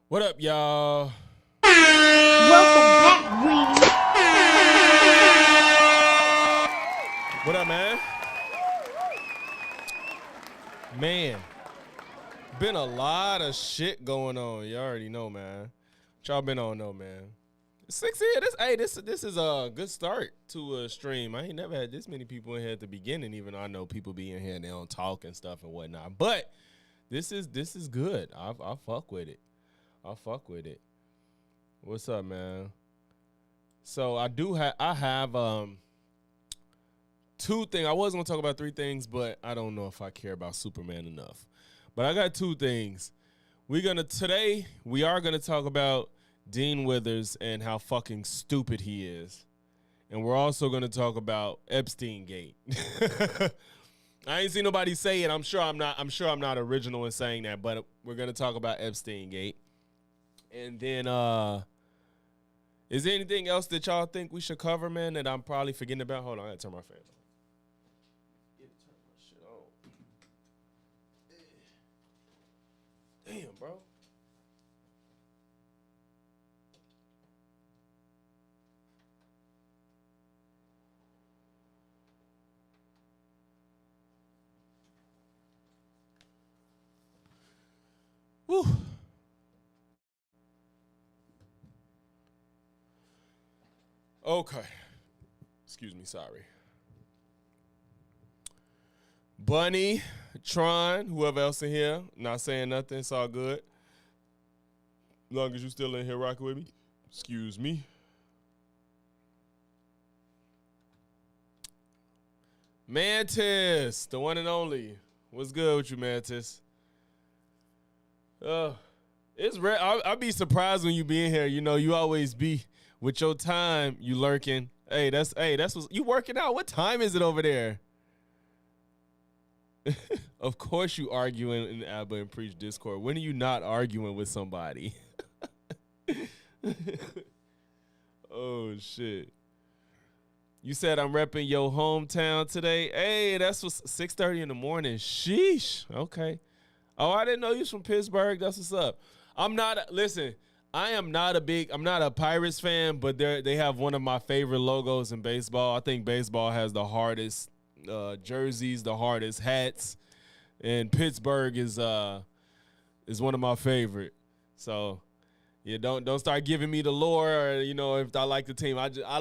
What up, y'all? Welcome back, Greenie. What up, man? Man, been a lot of shit going on. You already know, man. What y'all been on, though, man? 6 here. This is a good start to a stream. I ain't never had this many people in here at the beginning, even though I know people be in here and they don't talk and stuff and whatnot. But this is good. I fuck with it. I fuck with it. What's up, man? So I have two things. I was gonna talk about three things, but I don't know if I care about Superman enough. But I got two things. Today we are gonna talk about Dean Withers and how fucking stupid he is. And we're also gonna talk about Epsteingate. I ain't seen nobody say it. I'm sure I'm not original in saying that, but we're gonna talk about Epsteingate. And then is there anything else that y'all think we should cover, man, that I'm probably forgetting about? Hold on, I gotta turn my fan on. Get to turn my shit on. Damn, bro. Whew. Okay. Excuse me, sorry. Bunny, Tron, whoever else in here, not saying nothing, it's all good. As long as you still in here rocking with me. Excuse me. Mantis, the one and only. What's good with you, Mantis? It's rare. I'll be surprised when you be in here. You know, you always be with your time. You lurking. That's what you working out. What time is it over there? Of course you arguing in Abba and Preach Discord. When are you not arguing with somebody? Oh shit. You said I'm repping your hometown today. Hey, that's what's 6:30 in the morning. Sheesh. Okay. Oh, I didn't know you was from Pittsburgh. That's what's up. Listen, I'm not a Pirates fan, but they have one of my favorite logos in baseball. I think baseball has the hardest jerseys, the hardest hats, and Pittsburgh is one of my favorite. So yeah, don't start giving me the lore, or if I like the team. I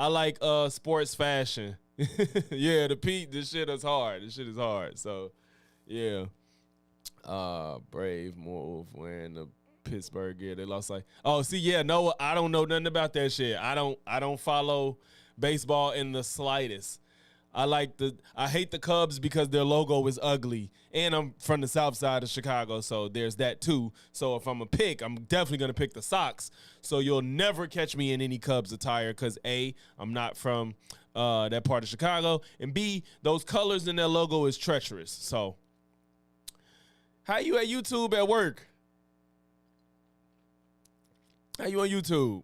like sports fashion. Yeah, this shit is hard. This shit is hard. So yeah. Brave move wearing the Pittsburgh gear. They lost no, I don't know nothing about that shit. I don't follow baseball in the slightest. I hate the Cubs because their logo is ugly. And I'm from the south side of Chicago, so there's that too. So if I'm a pick, I'm definitely gonna pick the Sox. So you'll never catch me in any Cubs attire because A, I'm not from that part of Chicago, and B, those colors in their logo is treacherous. So how you at YouTube at work? How you on YouTube?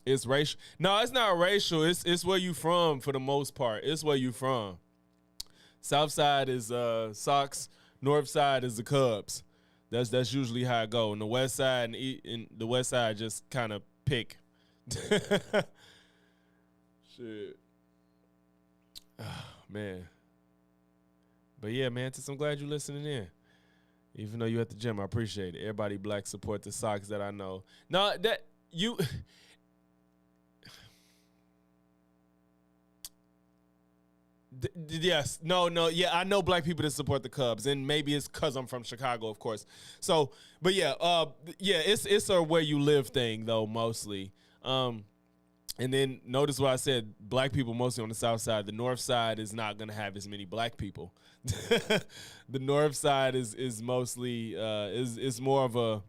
It's racial. No, it's not racial. It's where you from for the most part. It's where you from. South side is Sox. North side is the Cubs. That's usually how I go. And the west side and the west side just kind of pick. Shit. Oh, man. But yeah, man, I'm glad you're listening in. Even though you at the gym, I appreciate it. Everybody black support the Sox that I know. No, that you. Yes, no, yeah, I know black people that support the Cubs, and maybe it's because I'm from Chicago, of course. So, but yeah, it's a where you live thing though, mostly. And then notice what I said: black people mostly on the south side. The north side is not gonna have as many black people. The north side is mostly is more of a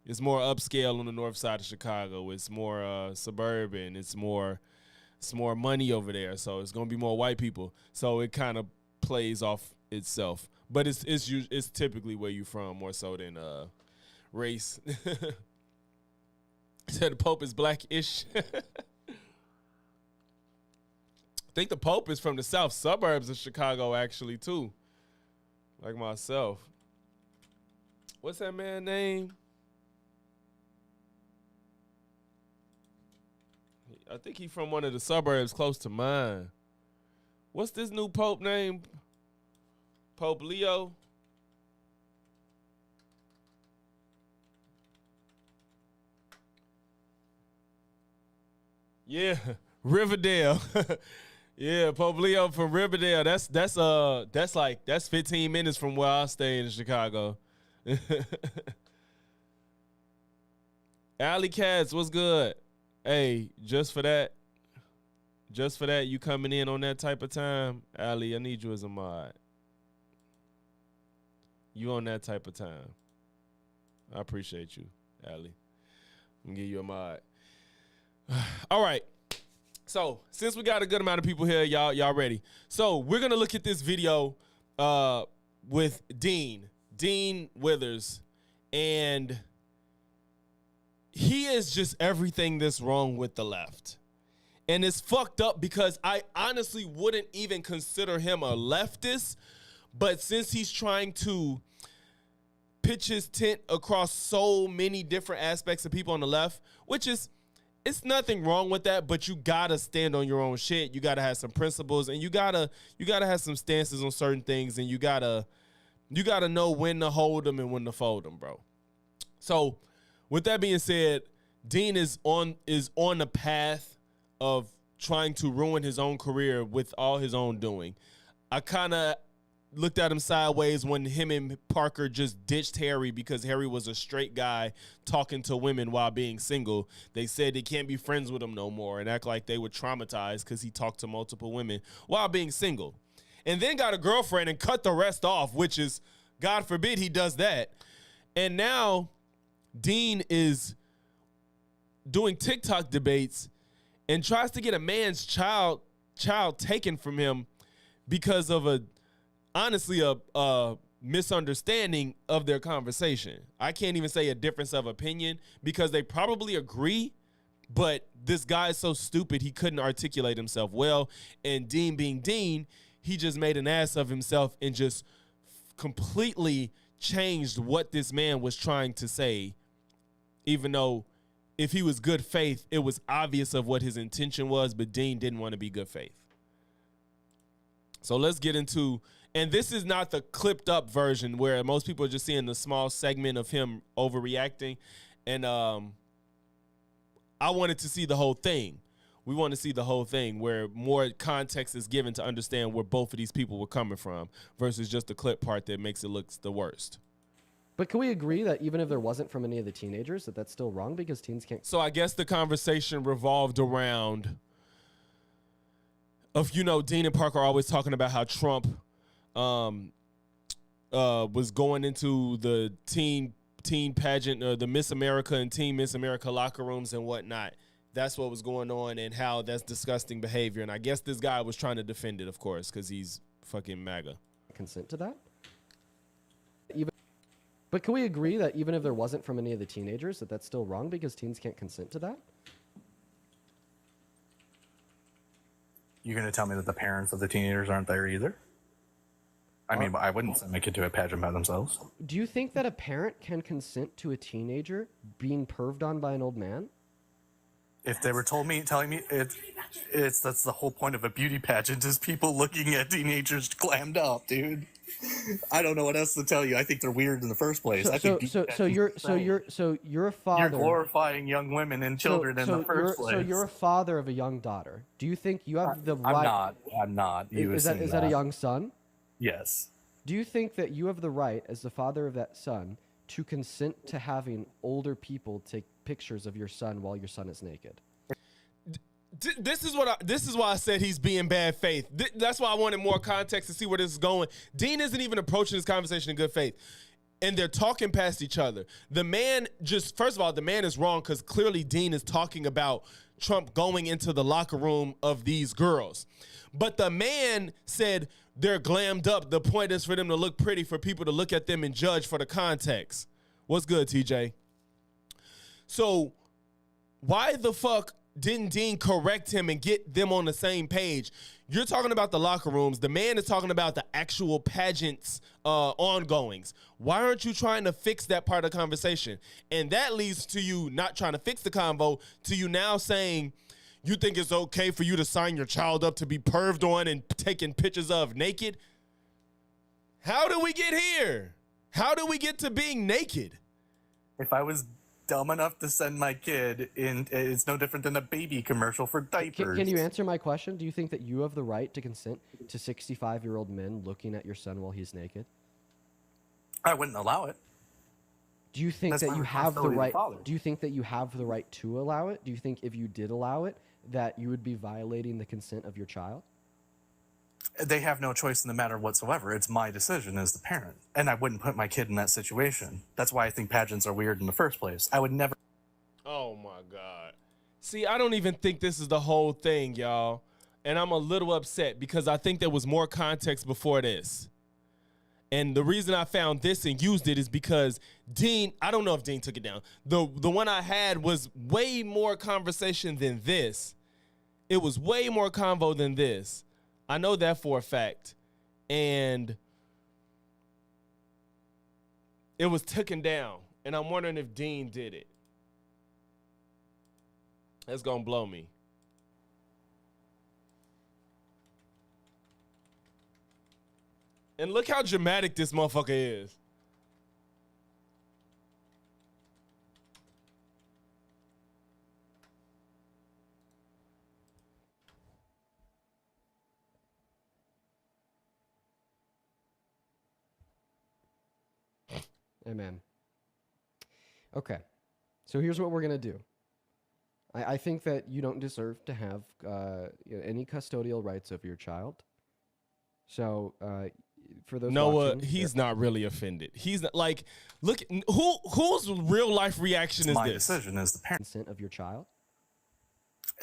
it's more upscale on the north side of Chicago. It's more suburban. It's more money over there, so it's gonna be more white people. So it kind of plays off itself. But it's typically where you from more so than race. Said the Pope is blackish. I think the Pope is from the south suburbs of Chicago, actually, too. Like myself. What's that man's name? I think he's from one of the suburbs close to mine. What's this new Pope name? Pope Leo? Yeah, Riverdale. Yeah, Pope Leo from Riverdale. That's 15 minutes from where I stay in Chicago. Alley Cats, what's good? Hey, just for that, you coming in on that type of time, Allie, I need you as a mod. You on that type of time. I appreciate you, Allie. I'm gonna give you a mod. All right. So, since we got a good amount of people here, y'all ready. So, we're gonna look at this video with Dean Withers, and he is just everything that's wrong with the left. And it's fucked up because I honestly wouldn't even consider him a leftist, but since he's trying to pitch his tent across so many different aspects of people on the left, which is, it's nothing wrong with that, but you gotta stand on your own shit. You gotta have some principles, and you gotta have some stances on certain things, and you gotta know when to hold them and when to fold them, bro. So, with that being said, Dean is on the path of trying to ruin his own career with all his own doing. I kind of looked at him sideways when him and Parker just ditched Harry because Harry was a straight guy talking to women while being single. They said they can't be friends with him no more and act like they were traumatized because he talked to multiple women while being single. And then got a girlfriend and cut the rest off, which is, God forbid he does that. And now Dean is doing TikTok debates and tries to get a man's child taken from him because of honestly a misunderstanding of their conversation. I can't even say a difference of opinion because they probably agree, but this guy is so stupid he couldn't articulate himself well. And Dean being Dean, he just made an ass of himself and just completely changed what this man was trying to say, even though if he was good faith, it was obvious of what his intention was, but Dean didn't want to be good faith. So let's get into, and this is not the clipped up version where most people are just seeing the small segment of him overreacting. And I wanted to see the whole thing. We want to see the whole thing where more context is given to understand where both of these people were coming from versus just the clip part that makes it look the worst. But can we agree that even if there wasn't from any of the teenagers, that that's still wrong because teens can't? So I guess the conversation revolved around of, Dean and Parker are always talking about how Trump was going into the teen pageant, the Miss America and Teen Miss America locker rooms and whatnot. That's what was going on and how that's disgusting behavior. And I guess this guy was trying to defend it, of course, because he's fucking MAGA. Consent to that? But can we agree that even if there wasn't from any of the teenagers, that that's still wrong because teens can't consent to that? You're going to tell me that the parents of the teenagers aren't there either? I mean, I wouldn't send my kid to a pageant by themselves. Do you think that a parent can consent to a teenager being perved on by an old man? If they were telling me that's the whole point of a beauty pageant is people looking at teenagers clammed up, dude. I don't know what else to tell you. I think they're weird in the first place. So you're a father. You're glorifying young women and children in the first place. So you're a father of a young daughter. Do you think you have the right? I'm not. Is that a young son? Yes. Do you think that you have the right, as the father of that son, to consent to having older people take pictures of your son while your son is naked? This is why I said he's being bad faith. That's why I wanted more context to see where this is going. Dean isn't even approaching this conversation in good faith. And they're talking past each other. The man first of all, the man is wrong because clearly Dean is talking about Trump going into the locker room of these girls. But the man said they're glammed up. The point is for them to look pretty, for people to look at them and judge for the context. What's good, TJ? So why the fuck didn't Dean correct him and get them on the same page? You're talking about the locker rooms. The man is talking about the actual pageants ongoings. Why aren't you trying to fix that part of the conversation? And that leads to you not trying to fix the convo, to you now saying you think it's okay for you to sign your child up to be perved on and taken pictures of naked. How do we get here? How do we get to being naked? If I was dumb enough to send my kid in, it's no different than a baby commercial for diapers. Can you answer my question? Do you think that you have the right to consent to 65-year-old men looking at your son while he's naked? I wouldn't allow it. Do you think That's that my you have the responsibility as a right? father. Do you think that you have the right to allow it? Do you think if you did allow it, that you would be violating the consent of your child? They have no choice in the matter whatsoever. It's my decision as the parent. And I wouldn't put my kid in that situation. That's why I think pageants are weird in the first place. I would never. Oh my God. See, I don't even think this is the whole thing, y'all. And I'm a little upset because I think there was more context before this. And the reason I found this and used it is because Dean, I don't know if Dean took it down. The one I had was way more conversation than this. It was way more convo than this. I know that for a fact. And it was taken down. And I'm wondering if Dean did it. That's going to blow me. And look how dramatic this motherfucker is. Amen. Okay, so here's what we're gonna do. I think that you don't deserve to have any custodial rights over your child. So for those Noah, watching, he's not really offended. He's not, like, look, whose real life reaction It's is my this? decision as the parent. consent of your child.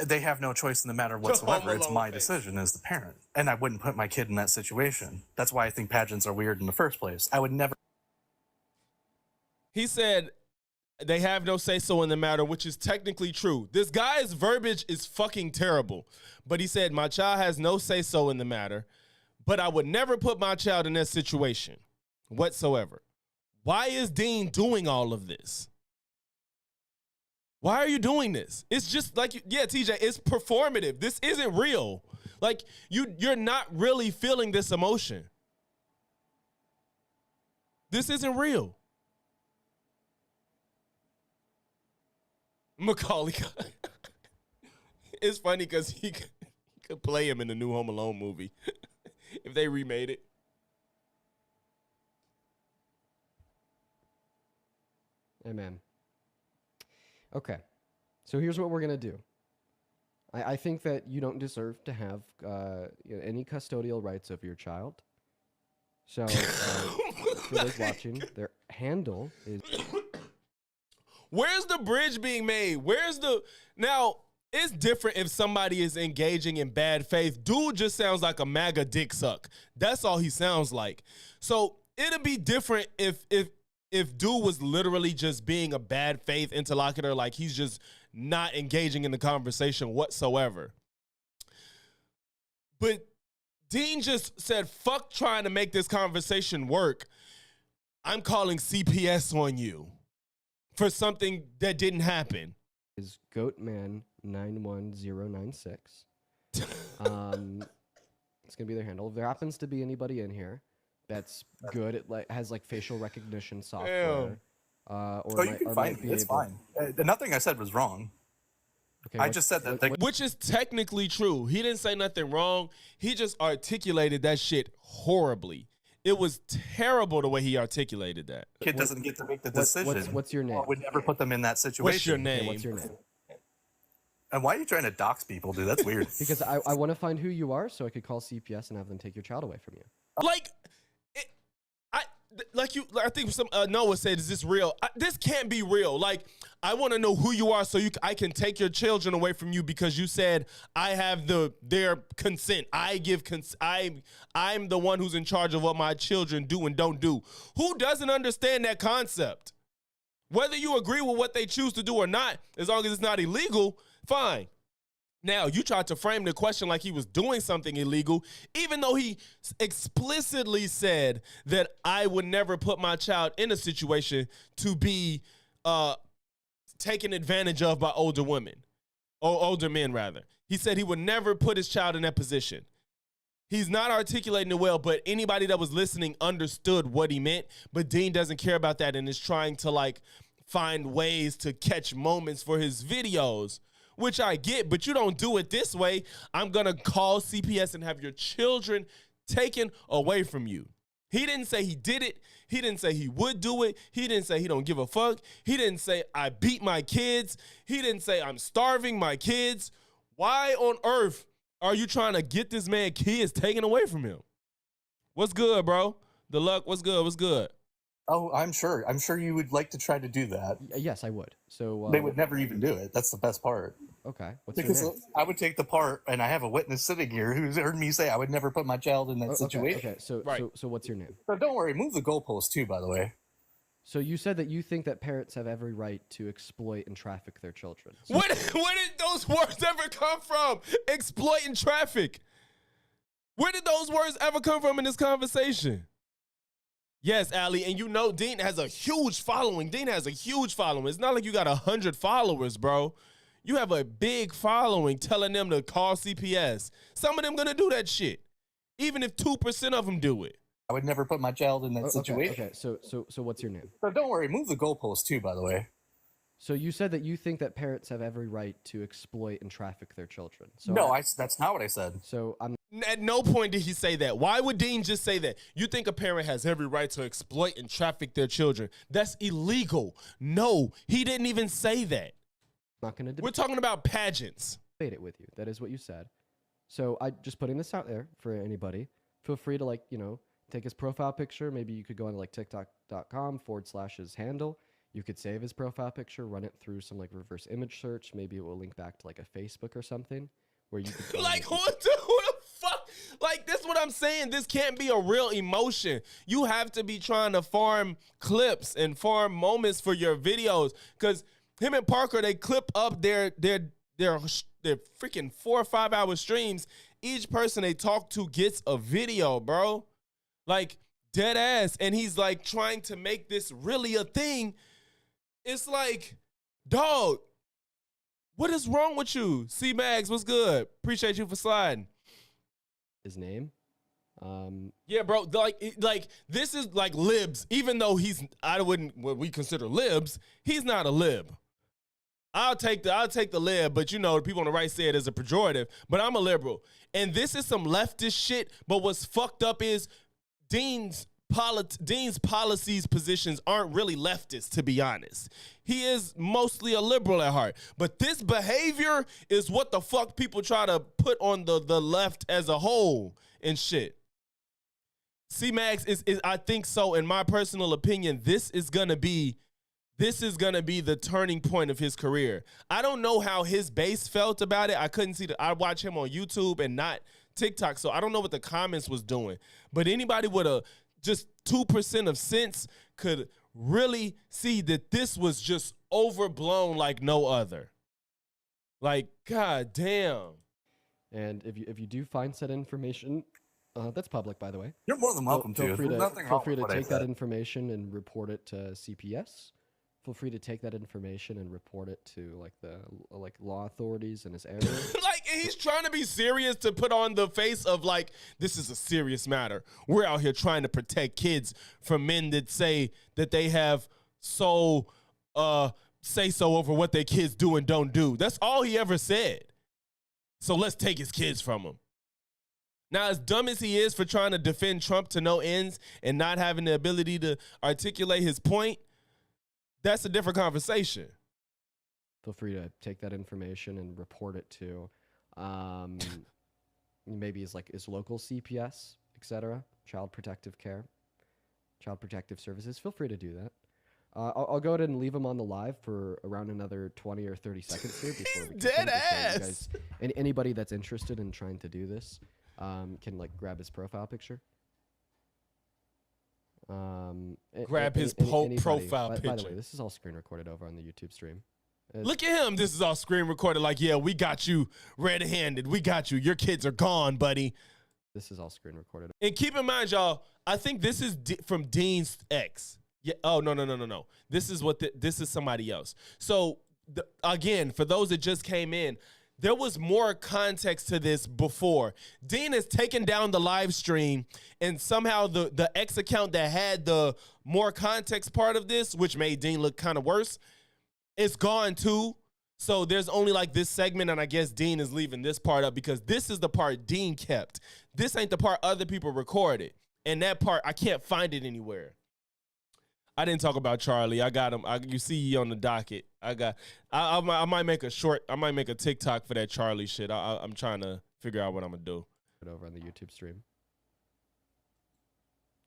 They have no choice in the matter whatsoever. It's Alone my face. decision as the parent. And I wouldn't put my kid in that situation. That's why I think pageants are weird in the first place. I would never. He said they have no say-so in the matter, which is technically true. This guy's verbiage is fucking terrible. But he said, my child has no say-so in the matter, but I would never put my child in that situation whatsoever. Why is Dean doing all of this? Why are you doing this? It's just like, yeah, TJ, it's performative. This isn't real. Like, you're not really feeling this emotion. This isn't real. Macaulay. It's funny because he could play him in the new Home Alone movie if they remade it. Amen. Okay, so here's what we're gonna do. I think that you don't deserve to have any custodial rights over your child. So for those watching, their handle is. Where's the bridge being made? Now, it's different if somebody is engaging in bad faith. Dude just sounds like a MAGA dick suck. That's all he sounds like. So it'd be different if dude was literally just being a bad faith interlocutor, like he's just not engaging in the conversation whatsoever. But Dean just said, fuck trying to make this conversation work. I'm calling CPS on you for something that didn't happen. Is Goatman91096. It's gonna be their handle. If there happens to be anybody in here that's good at has facial recognition software, or Oh, you can find me. It's fine. Nothing I said was wrong. Okay, I just said that. Which is technically true. He didn't say nothing wrong. He just articulated that shit horribly. It was terrible the way he articulated that. Kid doesn't get to make the decision. What's your name? I would never put them in that situation. What's your Okay, name? what's your name? And why are you trying to dox people, dude? That's weird. Because I want to find who you are so I could call CPS and have them take your child away from you. Like, I think some Noah said, "Is this real?" This can't be real. Like, I want to know who you are so I can take your children away from you because you said I have their consent. I give I'm the one who's in charge of what my children do and don't do. Who doesn't understand that concept? Whether you agree with what they choose to do or not, as long as it's not illegal, fine. Now, you tried to frame the question like he was doing something illegal, even though he explicitly said that I would never put my child in a situation to be taken advantage of by older women, or older men, rather. He said he would never put his child in that position. He's not articulating it well, but anybody that was listening understood what he meant. But Dean doesn't care about that and is trying to like find ways to catch moments for his videos, which I get, but you don't do it this way. I'm going to call CPS and have your children taken away from you. He didn't say he did it. He didn't say he would do it. He didn't say he don't give a fuck. He didn't say I beat my kids. He didn't say I'm starving my kids. Why on earth are you trying to get this man kids taken away from him? What's good, bro? The luck, what's good? What's good? Oh, I'm sure. I'm sure you would like to try to do that. Yes, I would. So They would never even do it. That's the best part. Okay. What's your Because name? I would take the part, and I have a witness sitting here who's heard me say I would never put my child in that situation. Okay. So, Right. so what's your name? So don't worry, move the goalpost too, by the way. So you said that you think that parents have every right to exploit and traffic their children. So Where did those words ever come from? Exploiting traffic. Where did those words ever come from in this conversation? Yes, Ali, and you know Dean has a huge following. Dean has a huge following. It's not like you got 100 followers, bro. You have a big following telling them to call CPS. Some of them gonna do that shit, even if 2% of them do it. I would never put my child in that situation. Okay. So what's your name? So don't worry, move the goalpost too, by the way. So you said that you think that parents have every right to exploit and traffic their children. So No, that's not what I said. So I'm At no point did he say that. Why would Dean just say that? You think a parent has every right to exploit and traffic their children? That's illegal. No, he didn't even say that. not going to We're talking about pageants. debate it with you. That is what you said. So I just putting this out there for anybody. Feel free to take his profile picture. Maybe you could go on tiktok.com/his handle. You could save his profile picture, run it through some reverse image search. Maybe it will link back to a Facebook or something where you could Like, who the fuck? Like, this is what I'm saying. This can't be a real emotion. You have to be trying to farm clips and farm moments for your videos. Because him and Parker, they clip up their freaking 4 or 5 hour streams. Each person they talk to gets a video, bro. Like, dead ass. And he's trying to make this really a thing. It's like, dog, what is wrong with you? C-Mags, what's good? Appreciate you for sliding. his name. Yeah, bro. This is like libs. Even though I wouldn't what we consider libs. He's not a lib. I'll take the lib, but the people on the right say it as a pejorative. But I'm a liberal, and this is some leftist shit. But what's fucked up is Dean's policies, positions aren't really leftist, to be honest. He is mostly a liberal at heart. But this behavior is what the fuck people try to put on the left as a whole and shit. C-Max is I think so, in my personal opinion, this is gonna be the turning point of his career. I don't know how his base felt about it. I couldn't see I watch him on YouTube and not TikTok, so I don't know what the comments was doing. But anybody with a just 2% of sense could really see that this was just overblown like no other. Like, god damn. And if you do find said information, that's public, by the way. You're more than welcome Feel to. free There's to nothing feel wrong free with to what I take that said. information and report it to CPS. Feel free to take that information and report it to the law authorities in his area. He's trying to be serious to put on the face of this is a serious matter. We're out here trying to protect kids from men that say that they have say so over what their kids do and don't do. That's all he ever said. So let's take his kids from him. Now, as dumb as he is for trying to defend Trump to no ends and not having the ability to articulate his point, that's a different conversation. Feel free to take that information and report it to maybe his local CPS, etc., Child Protective Care, Child Protective Services. Feel free to do that. I'll go ahead and leave him on the live for around another 20 or 30 seconds here before we continue. Dead So you ass. guys, anybody that's interested in trying to do this can grab his profile picture. Grab his anybody. profile By the picture. way, this is all screen recorded over on the YouTube stream. Look at him. This is all screen recorded. Like, yeah, we got you red-handed. We got you. Your kids are gone, buddy. This is all screen recorded. And keep in mind, y'all, I think this is from Dean's ex. Yeah. Oh, no. This is this is somebody else. So, again, for those that just came in, there was more context to this before. Dean has taken down the live stream, and somehow the ex account that had the more context part of this, which made Dean look kind of worse, it's gone too. So there's only like this segment, and I guess Dean is leaving this part up because this is the part Dean kept. This ain't the part other people recorded. And that part, I can't find it anywhere. I didn't talk about Charlie. I got him. You see on the docket. I might make a TikTok for that Charlie shit. I'm trying to figure out what I'm going to do. Over on the YouTube stream.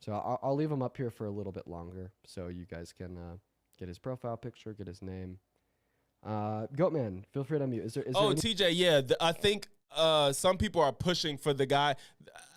So I'll leave him up here for a little bit longer so you guys can get his profile picture, get his name. Goatman, feel free to unmute. Is there TJ, yeah. I think some people are pushing for the guy.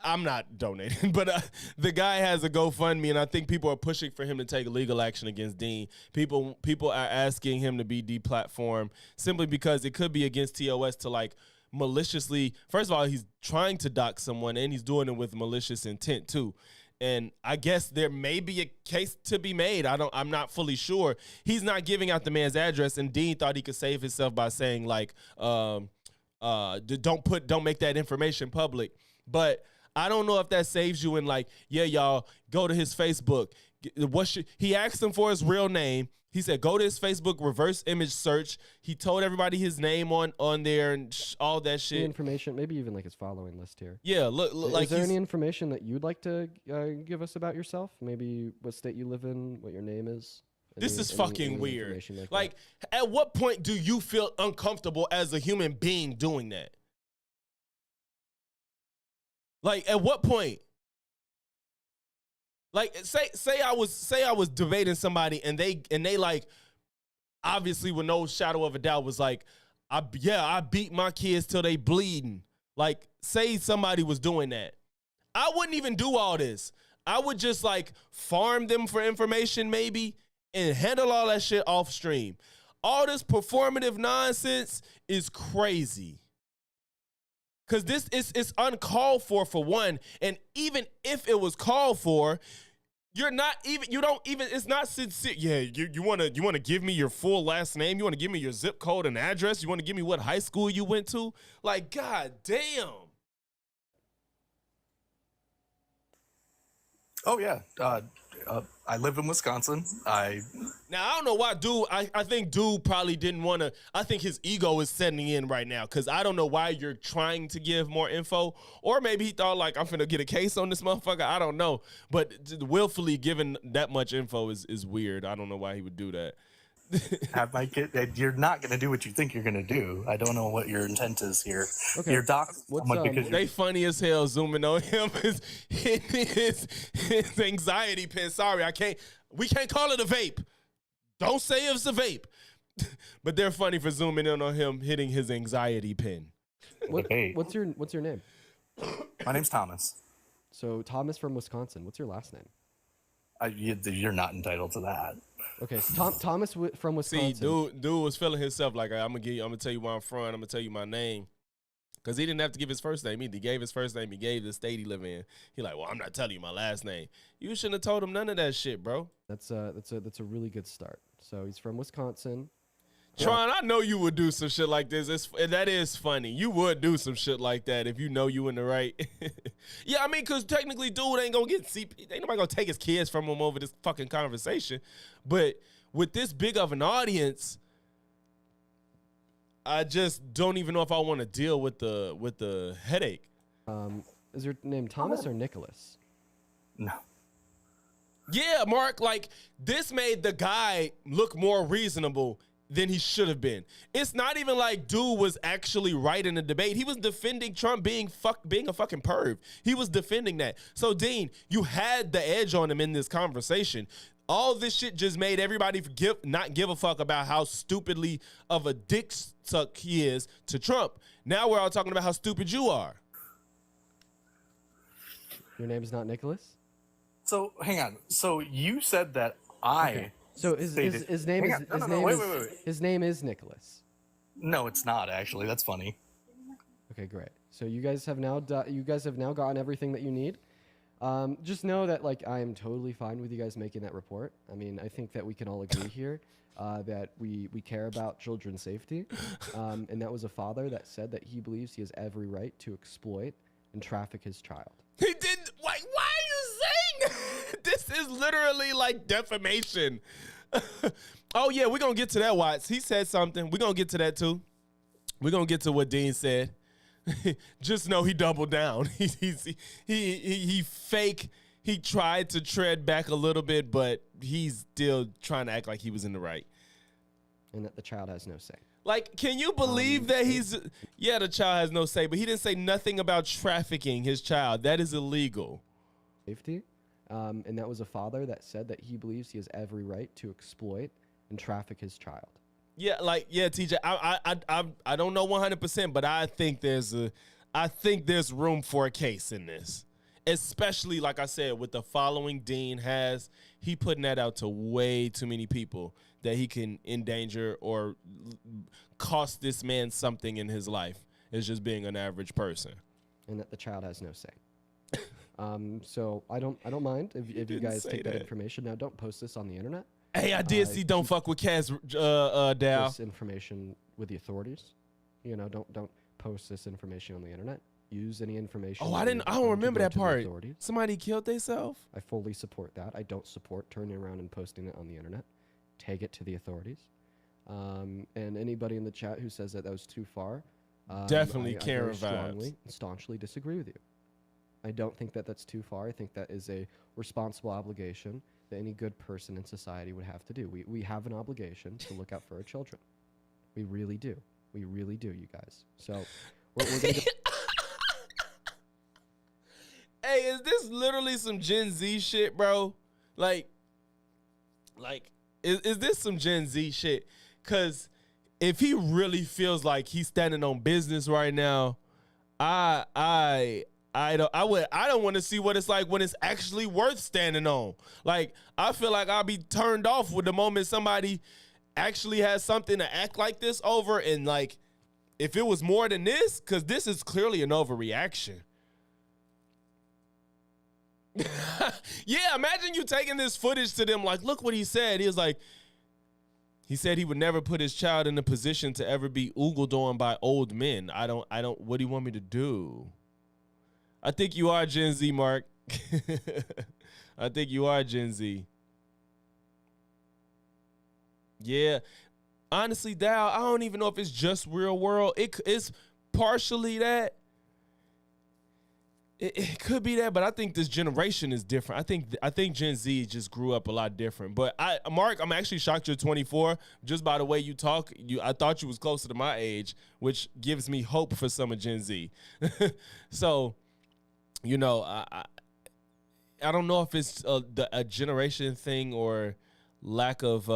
I'm not donating, but the guy has a GoFundMe, and I think people are pushing for him to take legal action against Dean. People are asking him to be deplatformed simply because it could be against TOS to like maliciously. First of all, he's trying to dox someone, and he's doing it with malicious intent too. And I guess there may be a case to be made. I'm not fully sure. He's not giving out the man's address, and Dean thought he could save himself by saying like, don't make that information public. But I don't know if that saves you in like, yeah, y'all go to his Facebook. He asked him for his real name. He said, go to his Facebook, reverse image search. He told everybody his name on there and all that shit. Any information, maybe even like his following list here. Yeah, look like. Is there any information that you'd like to give us about yourself? Maybe what state you live in, what your name is. This is fucking weird. Like at what point do you feel uncomfortable as a human being doing that? Like at what point? Like say I was debating somebody and they like obviously with no shadow of a doubt was like I beat my kids till they bleeding. Like say somebody was doing that. I wouldn't even do all this. I would just like farm them for information maybe and handle all that shit off stream. All this performative nonsense is crazy. Cause this is uncalled for one, and even if it was called for, it's not sincere. Yeah, you wanna give me your full last name? You wanna give me your zip code and address? You wanna give me what high school you went to? Like, god damn. Oh yeah, I live in Wisconsin. Now I don't know why dude. I think dude probably didn't want to. I think his ego is setting in right now because I don't know why you're trying to give more info, or maybe he thought like I'm finna get a case on this motherfucker. I don't know, but willfully giving that much info is weird. I don't know why he would do that. Have my kid. You're not gonna do what you think you're gonna do. I don't know what your intent is here. Okay. You're doxing because they funny as hell zooming on him his anxiety pin. Sorry, we can't call it a vape. Don't say it's a vape. But they're funny for zooming in on him hitting his anxiety pin. What's your name? My name's Thomas. So Thomas from Wisconsin. What's your last name? You're not entitled to that. Okay, so Thomas from Wisconsin. See, dude was feeling himself like I'm gonna tell you where I'm from. I'm gonna tell you my name, because he didn't have to give his first name either. He gave his first name. He gave the state he live in. He like, well, I'm not telling you my last name. You shouldn't have told him none of that shit, bro. That's a really good start. So he's from Wisconsin. Tron, I know you would do some shit like this. That is funny. You would do some shit like that if you know you in the right. Yeah, I mean, because technically, dude ain't gonna ain't nobody gonna take his kids from him over this fucking conversation. But with this big of an audience, I just don't even know if I want to deal with the headache. Is your name Thomas or Nicholas? No. Yeah, Mark, like this made the guy look more reasonable than he should have been. It's not even like dude was actually right in the debate. He was defending Trump being a fucking perv. He was defending that. So Dean, you had the edge on him in this conversation. All this shit just made everybody not give a fuck about how stupidly of a dick suck he is to Trump. Now we're all talking about how stupid you are. Your name's not Nicholas? So hang on. So you said that I So his stated. his name Hang is on. No, his no, name wait, is wait, wait. his name is Nicholas. No, it's not actually. That's funny. Okay, great. So you guys have now gotten everything that you need. Just know that like I am totally fine with you guys making that report. I mean, I think that we can all agree here that we care about children's safety, and that was a father that said that he believes he has every right to exploit and traffic his child. He didn't. Why are you saying this is literally like defamation? Oh yeah, we're gonna get to that, Watts. He said something. We're gonna get to that too. We're gonna get to what Dean said. Just know he doubled down. He fake. He tried to tread back a little bit, but he's still trying to act like he was in the right. And that the child has no say. Like, can you believe that the child has no say, but he didn't say nothing about trafficking his child. That is illegal. Safety. And that was a father that said that he believes he has every right to exploit and traffic his child. Yeah, TJ, I don't know 100%, but I think there's room for a case in this. Especially, like I said, with the following Dean has, he putting that out to way too many people that he can endanger or cost this man something in his life as just being an average person. And that the child has no say. So I don't mind if you guys take that information. Now, don't post this on the internet. Hey, I did see "Don't fuck with Kaz," Dow. This information with the authorities. You know, don't post this information on the internet. Use any information. Oh, I don't remember that part. Somebody killed themselves. I fully support that. I don't support turning around and posting it on the internet. Take it to the authorities. And anybody in the chat who says that was too far, definitely I Karen very strongly vibes. and staunchly disagree with you. I don't think that that's too far. I think that is a responsible obligation that any good person in society would have to do. We have an obligation to look out for our children. We really do. We really do, you guys. So we're going to Hey, is this literally some Gen Z shit, bro? Like, is this some Gen Z shit? Because if he really feels like he's standing on business right now, I don't want to see what it's like when it's actually worth standing on. Like, I feel like I'll be turned off with the moment somebody actually has something to act like this over. And like, if it was more than this, because this is clearly an overreaction. Yeah, imagine you taking this footage to them like, look what he said. He said he would never put his child in a position to ever be oogled on by old men. I don't, what do you want me to do? I think you are Gen Z, Mark. I think you are Gen Z. Yeah. Honestly, Dow, I don't even know if it's just real world. It's partially that. It could be that, but I think this generation is different. I think Gen Z just grew up a lot different. But Mark, I'm actually shocked you're 24. Just by the way you talk, I thought you was closer to my age, which gives me hope for some of Gen Z. So, you know, I don't know if it's a generation thing or lack of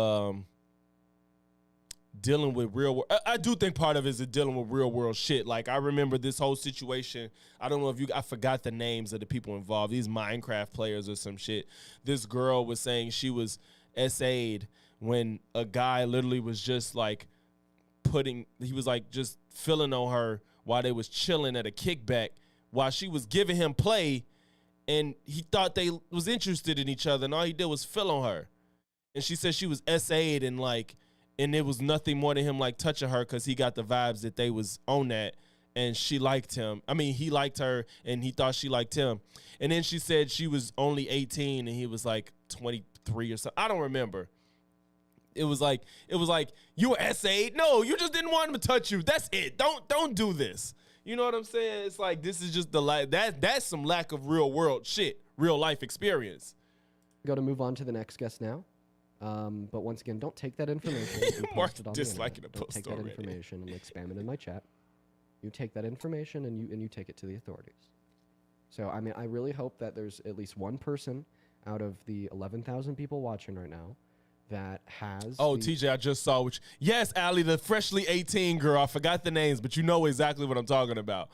dealing with real world. I do think part of it is dealing with real world shit. Like, I remember this whole situation. I don't know if I forgot the names of the people involved. These Minecraft players or some shit. This girl was saying she was SA'd when a guy literally was just like he was like just filling on her while they was chilling at a kickback while she was giving him play, and he thought they was interested in each other, and all he did was fill on her. And she said she was SA'd and it was nothing more than him like touching her because he got the vibes that they was on that, and she liked him. I mean, he liked her and he thought she liked him. And then she said she was only 18 and he was like 23 or something. I don't remember. It was like you were SA'd? No, you just didn't want him to touch you. That's it. Don't do this. You know what I'm saying? It's like, this is just that's some lack of real world shit, real life experience. go to move on to the next guest now. But once again, don't take that information. And Mark post it on disliking the internet. the Don't post take that already. information and like spam it in my chat. You take that information and you take it to the authorities. So I mean, I really hope that there's at least one person out of the 11,000 people watching right now that has. Oh, TJ, I just saw which. Yes, Allie, the freshly 18 girl. I forgot the names, but you know exactly what I'm talking about.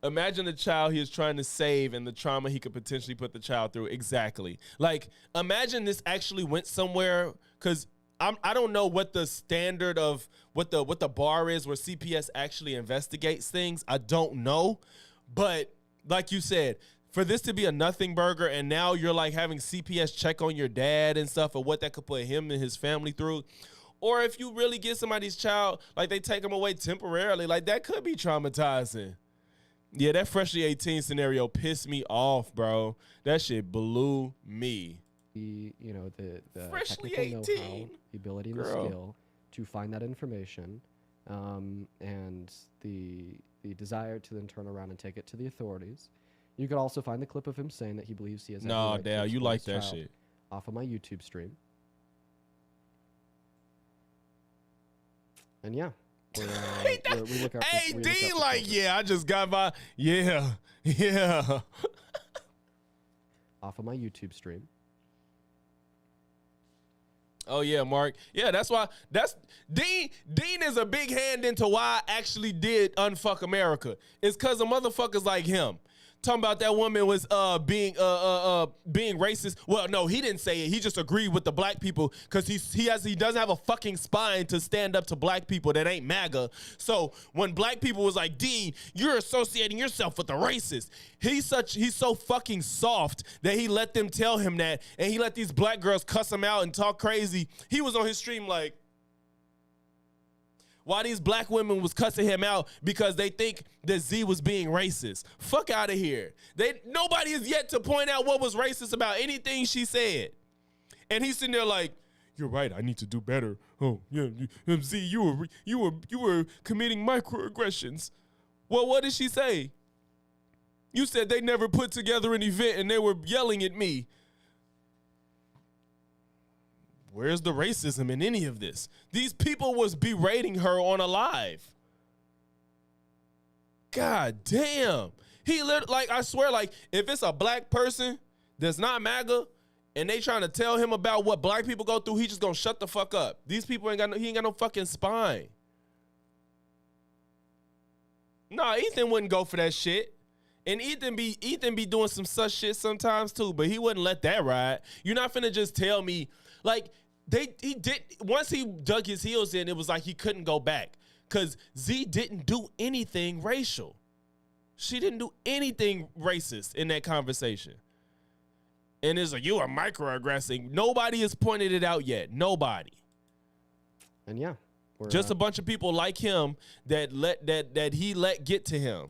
Imagine the child he is trying to save and the trauma he could potentially put the child through. Exactly. Like, imagine this actually went somewhere, because I don't know what the standard of what the bar is where CPS actually investigates things. I don't know. But like you said, for this to be a nothing burger and now you're like having CPS check on your dad and stuff, or what that could put him and his family through. Or if you really get somebody's child, like they take them away temporarily, like that could be traumatizing. Yeah, that freshly 18 scenario pissed me off, bro. That shit blew me. The Freshly technical 18. know-how, the ability and the Girl. skill to find that information, and the desire to then turn around and take it to the authorities. You could also find the clip of him saying that he believes he has every Nah, right to Dale, you explore like his that child shit. off of my YouTube stream. And yeah, we look out for, Hey, we look D, out for like, children. yeah, I just got my, yeah. Off of my YouTube stream. Oh yeah, Mark. Yeah, that's why. That's Dean is a big hand into why I actually did Unfuck America. It's because of motherfuckers like him. Talking about that woman was being racist. Well, no, he didn't say it. He just agreed with the black people because he doesn't have a fucking spine to stand up to black people that ain't MAGA. So when black people was like, Dean, you're associating yourself with the racist. He's so fucking soft that he let them tell him that, and he let these black girls cuss him out and talk crazy. He was on his stream like, why these black women was cussing him out because they think that Z was being racist. Fuck out of here. Nobody has yet to point out what was racist about anything she said. And he's sitting there like, you're right, I need to do better. Oh, yeah, Z, you were committing microaggressions. Well, what did she say? You said they never put together an event and they were yelling at me. Where's the racism in any of this? These people was berating her on a live. God damn. I swear, like, if it's a black person that's not MAGA and they trying to tell him about what black people go through, he just gonna shut the fuck up. These people he ain't got no fucking spine. Nah, Ethan wouldn't go for that shit. And Ethan be doing some such shit sometimes too, but he wouldn't let that ride. You're not finna just tell me, like, he did once he dug his heels in, it was like he couldn't go back. Cause Z didn't do anything racial. She didn't do anything racist in that conversation. And it's like, you are microaggressing. Nobody has pointed it out yet. Nobody. And yeah, Just a bunch of people like him that he let get to him.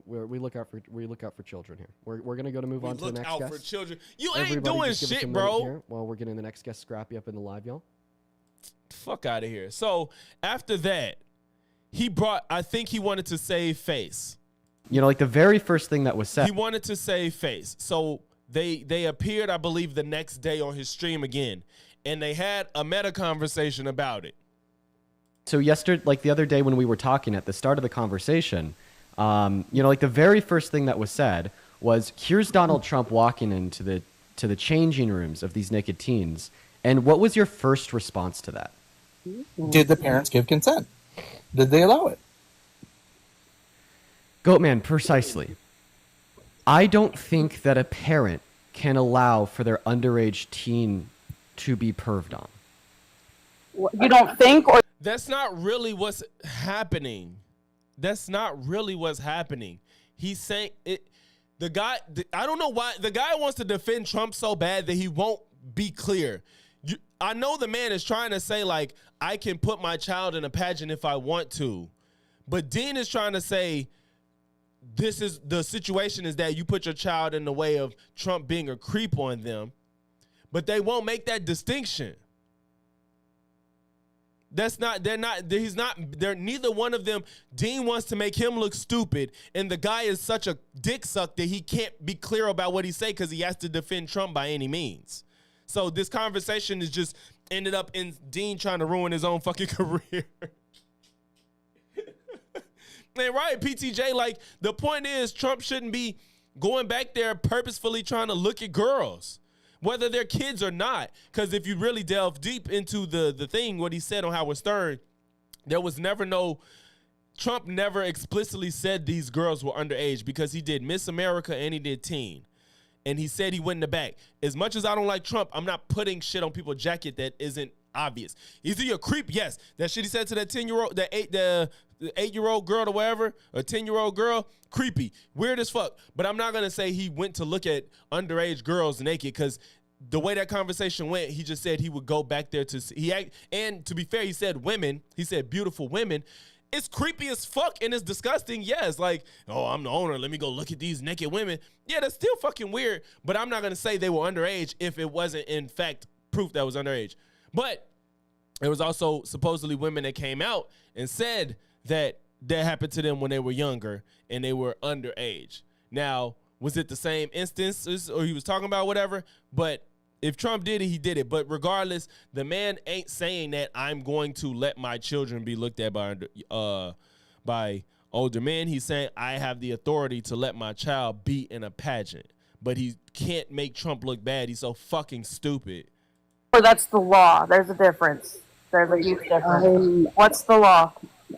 we look out for children here. We're gonna go to move on to the next Look out guest. for children. You Everybody ain't doing just give us a shit, minute bro. here while we're getting the next guest Scrappy up in the live, y'all. Fuck out of here. So after that, I think he wanted to save face. You know, like the very first thing that was said. He wanted to save face. So they appeared, I believe, the next day on his stream again. And they had a meta conversation about it. So yesterday, like the other day when we were talking at the start of the conversation, you know, like the very first thing that was said was, here's Donald Trump walking into the changing rooms of these naked teens. And what was your first response to that? Did the parents give consent? Did they allow it? Goatman, precisely. I don't think that a parent can allow for their underage teen to be perved on. You don't think, or That's not really what's happening. That's not really what's happening. He's saying it. I don't know why the guy wants to defend Trump so bad that he won't be clear. I know the man is trying to say, like, I can put my child in a pageant if I want to. But Dean is trying to say, this is the situation is that you put your child in the way of Trump being a creep on them. But they won't make that distinction. Neither one of them. Dean wants to make him look stupid, and the guy is such a dick suck that he can't be clear about what he say because he has to defend Trump by any means. So this conversation is just ended up in Dean trying to ruin his own fucking career. And right, PTJ, like, the point is Trump shouldn't be going back there purposefully trying to look at girls, whether they're kids or not. Because if you really delve deep into the thing, what he said on Howard Stern, there was never no Trump never explicitly said these girls were underage because he did Miss America and he did Teen. And he said he went in the back. As much as I don't like Trump, I'm not putting shit on people's jacket that isn't obvious. Is he a creep? Yes. That shit he said to that 10-year-old, the 8-year-old girl or whatever, or 10-year-old girl, creepy, weird as fuck. But I'm not gonna say he went to look at underage girls naked because the way that conversation went, he just said he would go back there to see. And to be fair, he said women. He said beautiful women. It's creepy as fuck and it's disgusting. Yeah, it's like, oh, I'm the owner. Let me go look at these naked women. Yeah, that's still fucking weird. But I'm not gonna say they were underage if it wasn't in fact proof that was underage. But there was also supposedly women that came out and said that happened to them when they were younger and they were underage. Now, was it the same instances or he was talking about whatever? But if Trump did it, he did it. But regardless, the man ain't saying that I'm going to let my children be looked at by older men. He's saying I have the authority to let my child be in a pageant. But he can't make Trump look bad. He's so fucking stupid. Or that's the law. There's a difference. There's a huge difference. What's the law?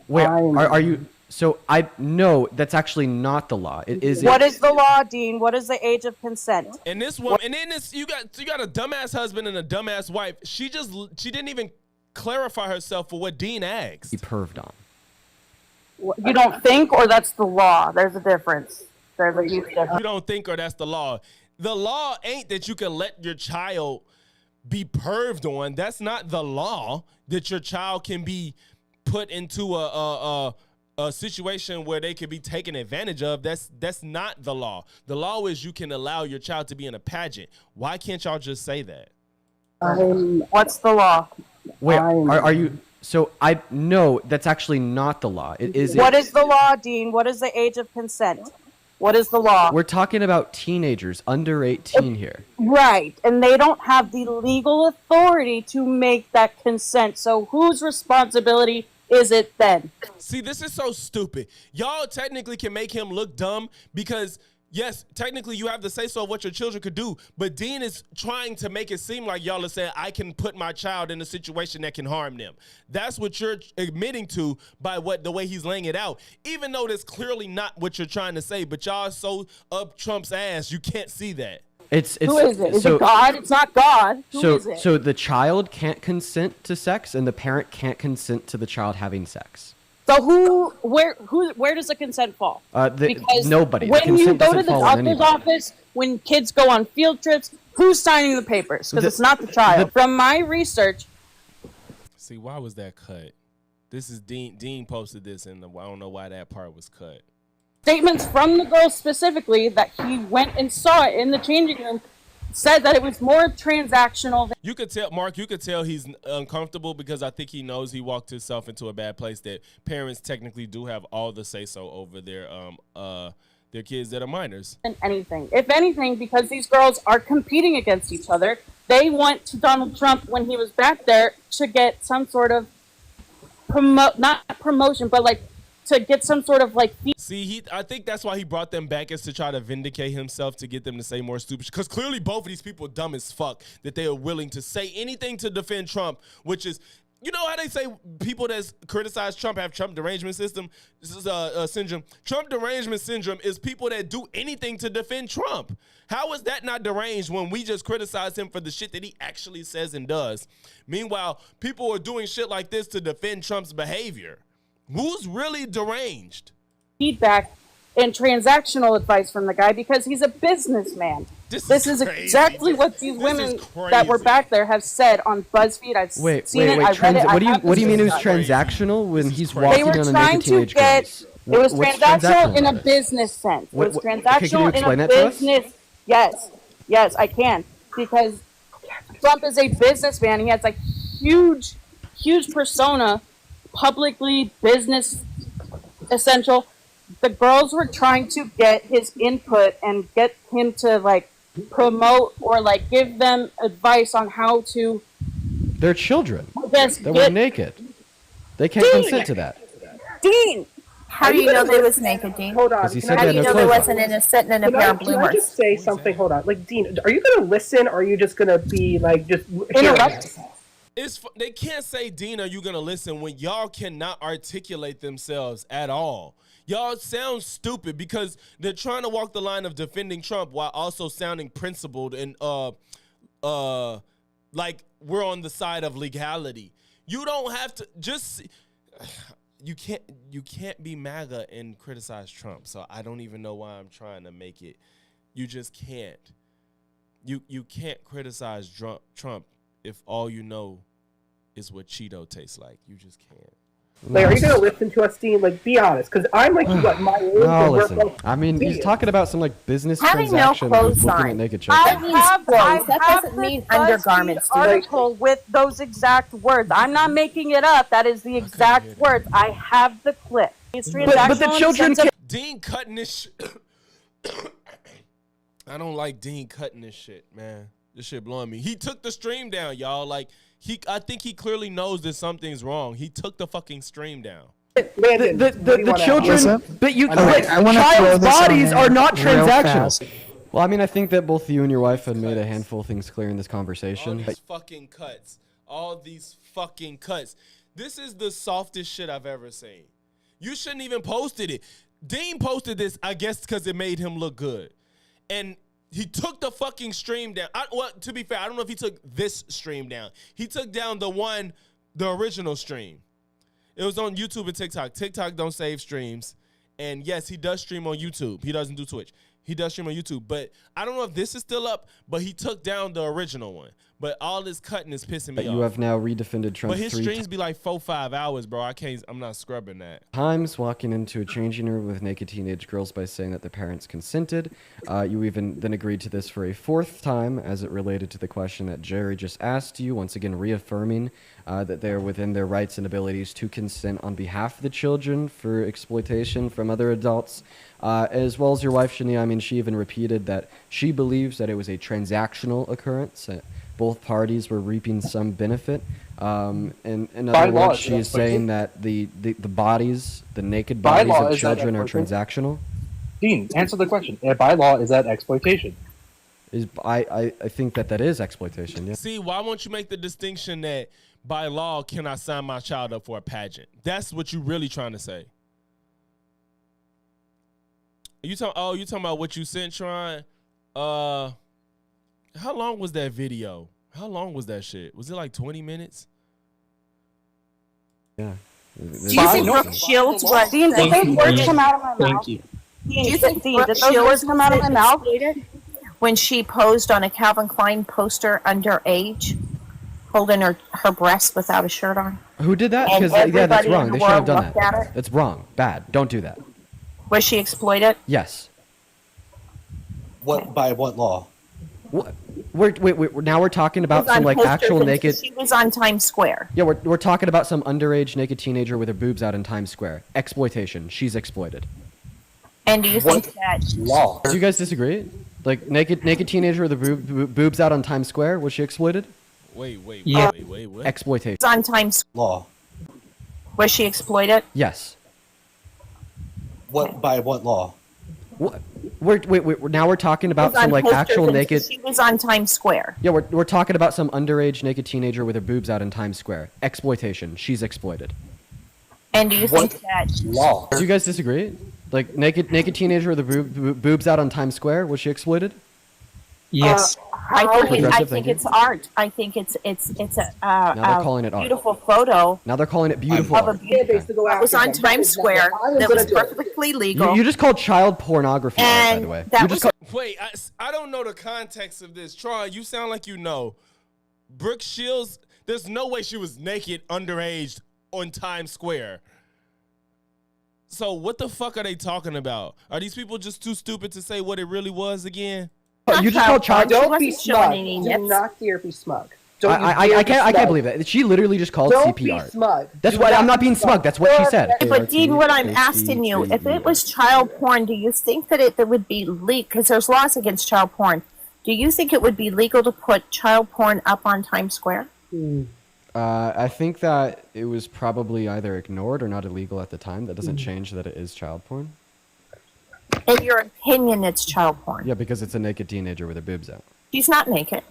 Wait, are you? So I no, that's actually not the law. It is. What is the law, Dean? What is the age of consent? And this one, and then this, you got a dumbass husband and a dumbass wife. She didn't even clarify herself for what Dean asked. He perved on. You don't think, or that's the law. There's a difference. There's a huge difference. You don't think, or that's the law. The law ain't that you can let your child be perved on. That's not the law. That your child can be put into a situation where they could be taken advantage of. That's not the law. The law is you can allow your child to be in a pageant. Why can't y'all just say that? What's the law? Wait, are you? So I no, that's actually not the law. It is. What is the law, Dean? What is the age of consent? What is the law? We're talking about teenagers under 18 here. Right, and they don't have the legal authority to make that consent. So whose responsibility is it then? See, this is so stupid. Y'all technically can make him look dumb because, yes, technically you have the say-so of what your children could do, but Dean is trying to make it seem like y'all are saying, I can put my child in a situation that can harm them. That's what you're admitting to by the way he's laying it out, even though that's clearly not what you're trying to say, but y'all are so up Trump's ass, you can't see that. Who is it? Is it God? It's not God. Who is it? So the child can't consent to sex, and the parent can't consent to the child having sex. So where does the consent fall? Because nobody. When you go to the doctor's office, when kids go on field trips, who's signing the papers? Because it's not the child. From my research. See, why was that cut? This is Dean. Dean posted this, and I don't know why that part was cut. Statements from the girl specifically that he went and saw it in the changing room said that it was more transactional. You could tell, Mark, he's uncomfortable because I think he knows he walked himself into a bad place, that parents technically do have all the say-so over their kids that are minors. And anything. If anything, because these girls are competing against each other, they went to Donald Trump when he was back there to get some sort of not promotion, but like to get some sort of like. See, I think that's why he brought them back, is to try to vindicate himself, to get them to say more stupid. Because clearly both of these people are dumb as fuck, that they are willing to say anything to defend Trump, which is, you know how they say people that criticize Trump have Trump derangement syndrome? Trump derangement syndrome is people that do anything to defend Trump. How is that not deranged when we just criticize him for the shit that he actually says and does? Meanwhile, people are doing shit like this to defend Trump's behavior. Who's really deranged? Feedback and transactional advice from the guy because he's a businessman. This is exactly what these women that were back there have said on BuzzFeed. I've seen it. I read it. What do you mean it was transactional when he's walking on a naked teenage girl? It was transactional in a business sense. It was transactional in a business. Yes, I can, because Trump is a businessman. He has a huge persona, publicly business essential. The girls were trying to get his input and get him to like promote or like give them advice on how to. They're children. They were naked. They can't consent to that. Dean, how do you know they was naked, Dean? Hold on. How do you know there wasn't sitting in a pair of bloomers? Can I just say something? Hold on. Like, Dean, are you going to listen, or are you just going to be like just interrupt? They can't say, Dean, are you gonna listen when y'all cannot articulate themselves at all? Y'all sound stupid because they're trying to walk the line of defending Trump while also sounding principled and like we're on the side of legality. You don't have to just you can't be MAGA and criticize Trump. So I don't even know why I'm trying to make it. You just can't. You can't criticize Trump if all you know is what Cheeto tastes like. You just can't. Like, are you gonna listen to us, Dean? Like, be honest, because I'm like, what, my age? No, listen. I mean, he's talking about some like business transaction. No clothes looking on. at naked chicks. That doesn't mean undergarments. Article with those exact words. I'm not making it up. That is the exact words. I have the clip. But the children. Dean cutting this shit. I don't like Dean cutting this shit, man. This shit blowing me. He took the stream down, y'all. Like, I think he clearly knows that something's wrong. He took the fucking stream down. Landon, the children, but I child's bodies are not real transactional. fast. Well, I mean, I think that both you and your wife had made a handful of things clear in this conversation. All these fucking cuts. All these fucking cuts. This is the softest shit I've ever seen. You shouldn't even posted it. Dean posted this, I guess, because it made him look good. And he took the fucking stream down. Well, to be fair, I don't know if he took this stream down. He took down the original stream. It was on YouTube and TikTok. TikTok don't save streams. And yes, he does stream on YouTube. He doesn't do Twitch. He does stream on YouTube. But I don't know if this is still up, but he took down the original one. But all this cutting is pissing me off. You have now redefended Trump. But his streams be like 4-5 hours, bro. I'm not scrubbing that. Times walking into a changing room with naked teenage girls by saying that the parents consented. You even then agreed to this for a fourth time as it related to the question that Jerry just asked you, once again reaffirming that they are within their rights and abilities to consent on behalf of the children for exploitation from other adults. As well as your wife, Shania, I mean, she even repeated that she believes that it was a transactional occurrence. Both parties were reaping some benefit. And in other words, she is saying that the bodies, the naked bodies of children are transactional. Dean, answer the question. By law, is that exploitation? I think that is exploitation, yeah. See, why won't you make the distinction that by law, can I sign my child up for a pageant? That's what you're really trying to say. You talking about what you sent, Tron? How long was that video? How long was that shit? Was it like 20 minutes? Yeah. Do you think Brooke Shields was... Dean, did those words come out of my mouth? Do you think Brooke did those words come out of my mouth? When she posed on a Calvin Klein poster underage, holding her breasts without a shirt on? Who did that? Because yeah, that's wrong. They shouldn't have done that. That's wrong. Bad. Don't do that. Was she exploited? Yes. By what law? What? Now we're talking about some like actual naked. She was on Times Square. Yeah, we're talking about some underage naked teenager with her boobs out in Times Square. Exploitation. She's exploited. And do you think that law? Do you guys disagree? Like naked teenager with her boobs out on Times Square, was she exploited? Wait, what? Exploitation. on Times Law. Was she exploited? Yes. By what law? What? Now we're talking about some like actual naked. She was on Times Square. Yeah, we're talking about some underage naked teenager with her boobs out in Times Square. Exploitation. She's exploited. And do you think that Law. Do you guys disagree? Like naked teenager with her boobs out on Times Square, was she exploited? Yes. I think it's art. I think it's Now they're calling it art. beautiful photo. Now they're calling it beautiful. Of a beautiful that was on Times Square that was perfectly legal. You just called child pornography, art, by the way. That was Wait, I don't know the context of this. Troy, you sound like you know. Brooke Shields, there's no way she was naked, underage, on Times Square. So what the fuck are they talking about? Are these people just too stupid to say what it really was again? You just called child. Don't be smug. Do not dare be smug. I can't believe it. She literally just called Don't CP art. be smug. That's why I'm not being smug. That's what she said. But Dean, what I'm asking you, if it was child porn, do you think that it would be legal? Because there's laws against child porn. Do you think it would be legal to put child porn up on Times Square? I think that it was probably either ignored or not illegal at the time. That doesn't change that it is child porn. In your opinion, it's child porn. Yeah, because it's a naked teenager with her boobs out. She's not naked.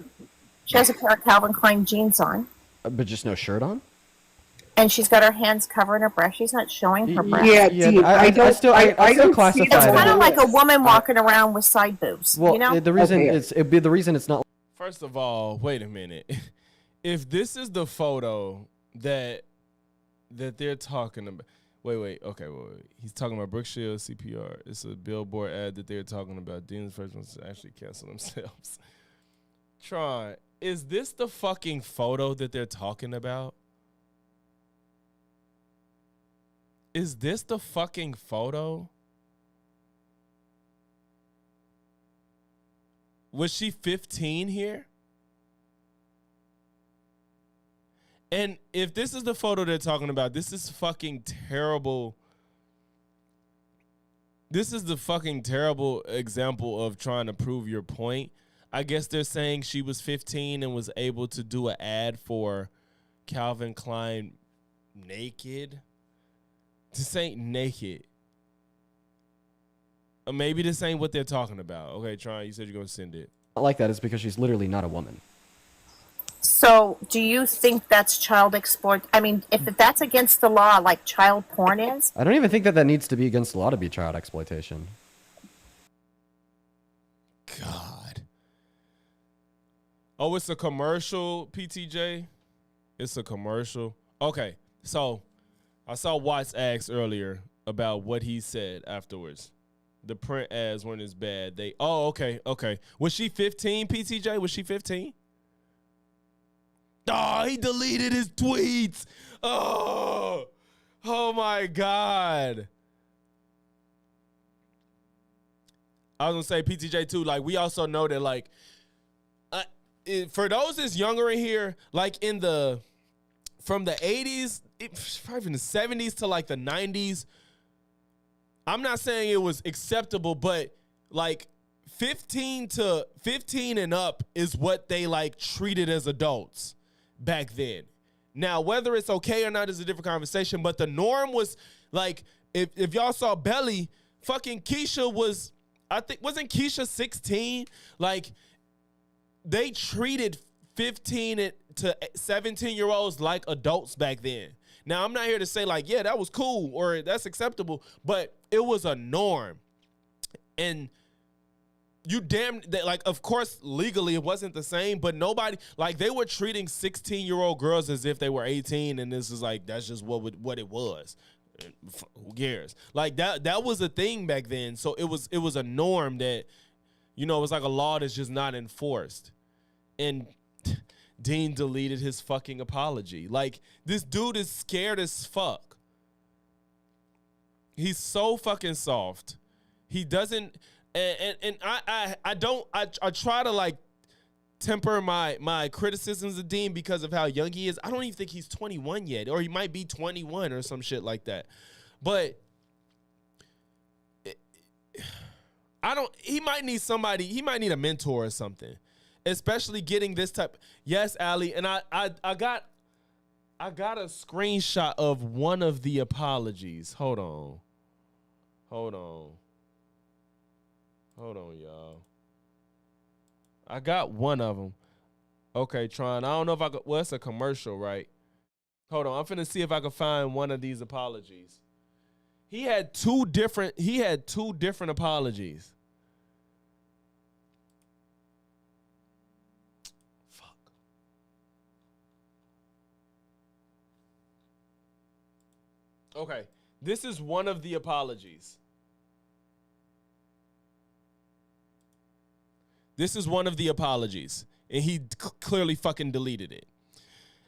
She has a pair of Calvin Klein jeans on. But just no shirt on? And she's got her hands covering her breast. She's not showing her breast. Yeah, dude, I still classify it's kind of like a woman walking around with side boobs. Well, you know? the reason it's not. First of all, wait a minute. If this is the photo that they're talking about, wait. He's talking about Brooke Shields CPR. It's a billboard ad that they're talking about. Dean's freshmen actually cancel themselves. Tron, is this the fucking photo that they're talking about? Is this the fucking photo? Was she 15 here? And if this is the photo they're talking about, this is fucking terrible. This is the fucking terrible example of trying to prove your point. I guess they're saying she was 15 and was able to do an ad for Calvin Klein naked. This ain't naked. Or maybe this ain't what they're talking about. Okay, Tron, you said you're going to send it. Not like that is because she's literally not a woman. So, do you think that's child exploit? I mean, if that's against the law, like child porn is? I don't even think that needs to be against the law to be child exploitation. God. Oh, it's a commercial, PTJ? It's a commercial. Okay, so I saw Watts ask earlier about what he said afterwards. The print ads weren't as bad. Okay. Was she 15, PTJ? Was she 15? Oh, he deleted his tweets. Oh my God. I was going to say PTJ too. Like, we also know that, like, for those that's younger in here, like from the 80s, probably from the 70s to like the 90s, I'm not saying it was acceptable, but like 15 and up is what they like treated as adults back then. Now, whether it's okay or not is a different conversation, but the norm was like, if y'all saw Belly, fucking Keisha was, wasn't Keisha 16? Like, they treated 15 to 17-year-olds like adults back then. Now, I'm not here to say like, yeah, that was cool or that's acceptable, but it was a norm. And like, of course, legally it wasn't the same, but nobody, like, they were treating 16-year-old girls as if they were 18, and this is like, that's just what it was. Who cares? Like, that was a thing back then. So it was a norm that, you know, it was like a law that's just not enforced. And Dean deleted his fucking apology. Like, this dude is scared as fuck. He's so fucking soft. He doesn't, and I try to like temper my criticisms of Dean because of how young he is. I don't even think he's 21 yet, or he might be 21 or some shit like that. But he might need somebody, he might need a mentor or something, especially getting this type. Yes, Allie, and I got a screenshot of one of the apologies. Hold on, y'all. I got one of them. Okay, Tron, I don't know if I could, well, it's a commercial, right? Hold on, I'm finna see if I can find one of these apologies. He had two different apologies. Fuck. Okay, this is one of the apologies. This is one of the apologies, and he clearly fucking deleted it.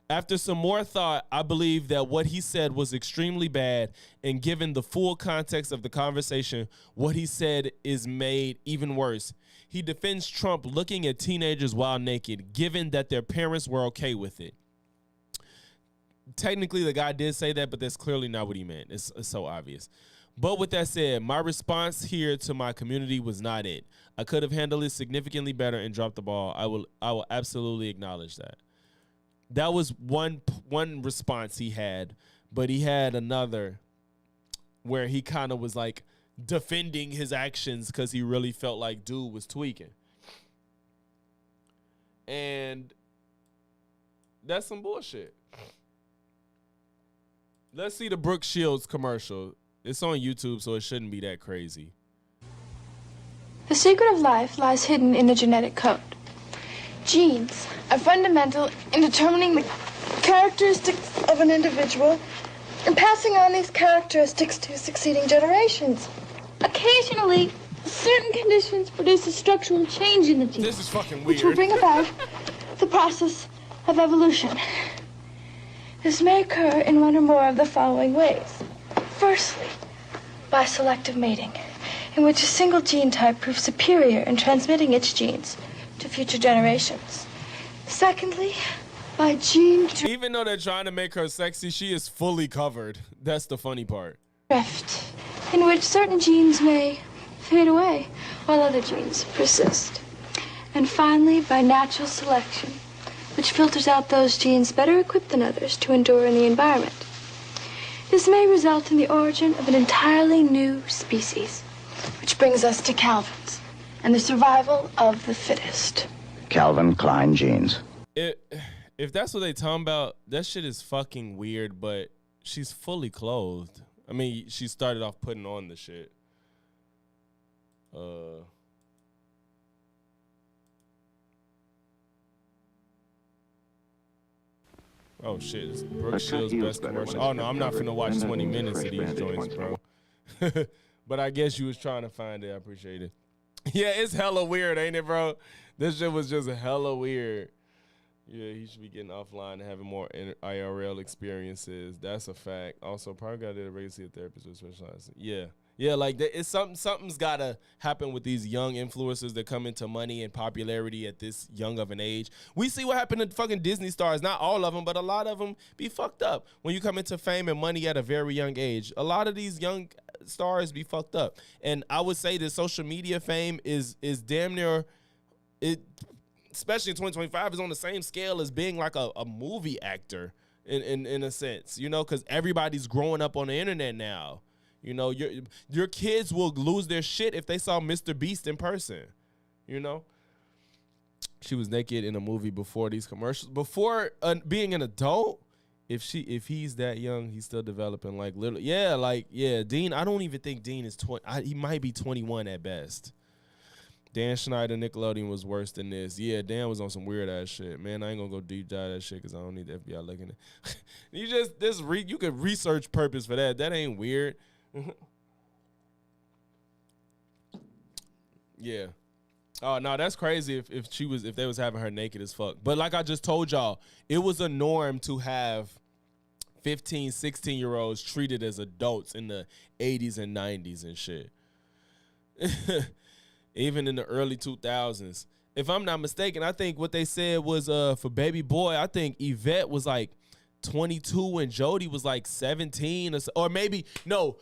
After some more thought, I believe that what he said was extremely bad, and given the full context of the conversation, what he said is made even worse. He defends Trump looking at teenagers while naked, given that their parents were okay with it. Technically, the guy did say that, but that's clearly not what he meant. It's so obvious. But with that said, my response here to my community was not it. I could have handled it significantly better and dropped the ball. I will absolutely acknowledge that. That was one response he had, but he had another where he kind of was like defending his actions because he really felt like dude was tweaking. And that's some bullshit. Let's see the Brooke Shields commercial. It's on YouTube, so it shouldn't be that crazy. The secret of life lies hidden in the genetic code. Genes are fundamental in determining the characteristics of an individual and passing on these characteristics to succeeding generations. Occasionally, certain conditions produce a structural change in the genes. This is fucking weird. Which will bring about the process of evolution. This may occur in one or more of the following ways. Firstly, by selective mating, in which a single gene type proves superior in transmitting its genes to future generations. Secondly, by gene Even though they're trying to make her sexy, she is fully covered. That's the funny part. drift, in which certain genes may fade away while other genes persist. And finally, by natural selection, which filters out those genes better equipped than others to endure in the environment. This may result in the origin of an entirely new species, which brings us to Calvin's and the survival of the fittest. Calvin Klein jeans. If that's what they talking about, that shit is fucking weird, but she's fully clothed. I mean, she started off putting on the shit. Oh shit, it's Brooke Shields' best commercial. Oh no, I'm not finna watch 20 minutes of these joints, bro. But I guess you was trying to find it. I appreciate it. Yeah, it's hella weird, ain't it, bro? This shit was just hella weird. Yeah, he should be getting offline and having more IRL experiences. That's a fact. Also, probably got to regular see a therapist with specialized. Yeah, like it's something's gotta happen with these young influencers that come into money and popularity at this young of an age. We see what happened to fucking Disney stars. Not all of them, but a lot of them be fucked up when you come into fame and money at a very young age. A lot of these young stars be fucked up, and I would say that social media fame is damn near it. Especially in 2025, is on the same scale as being like a movie actor in a sense, you know, because everybody's growing up on the internet now. You know, your kids will lose their shit if they saw Mr. Beast in person, you know. She was naked in a movie before these commercials. Before being an adult, if he's that young, he's still developing like little. Yeah, Dean, I don't even think Dean is 20. He might be 21 at best. Dan Schneider, Nickelodeon was worse than this. Yeah, Dan was on some weird ass shit. Man, I ain't gonna go deep dive that shit because I don't need the FBI looking at. You could research purpose for that. That ain't weird. Yeah. Oh no, that's crazy if they was having her naked as fuck. But like I just told y'all, it was a norm to have 15, 16-year-olds treated as adults in the 80s and 90s and shit. Even in the early 2000s. If I'm not mistaken, I think what they said was for Baby Boy, I think Yvette was like 22 and Jody was like 17 or maybe, no,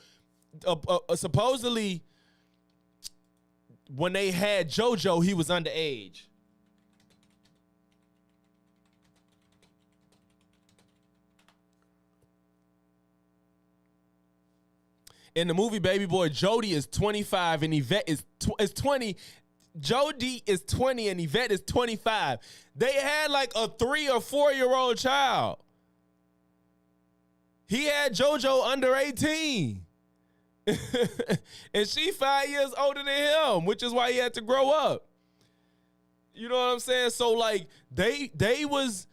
supposedly when they had JoJo, he was underage. In the movie Baby Boy, Jody is 25 and Yvette is 20. Jody is 20 and Yvette is 25. They had like a 3 or 4-year-old child. He had JoJo under 18. And she 5 years older than him, which is why he had to grow up. You know what I'm saying? So like JoJo was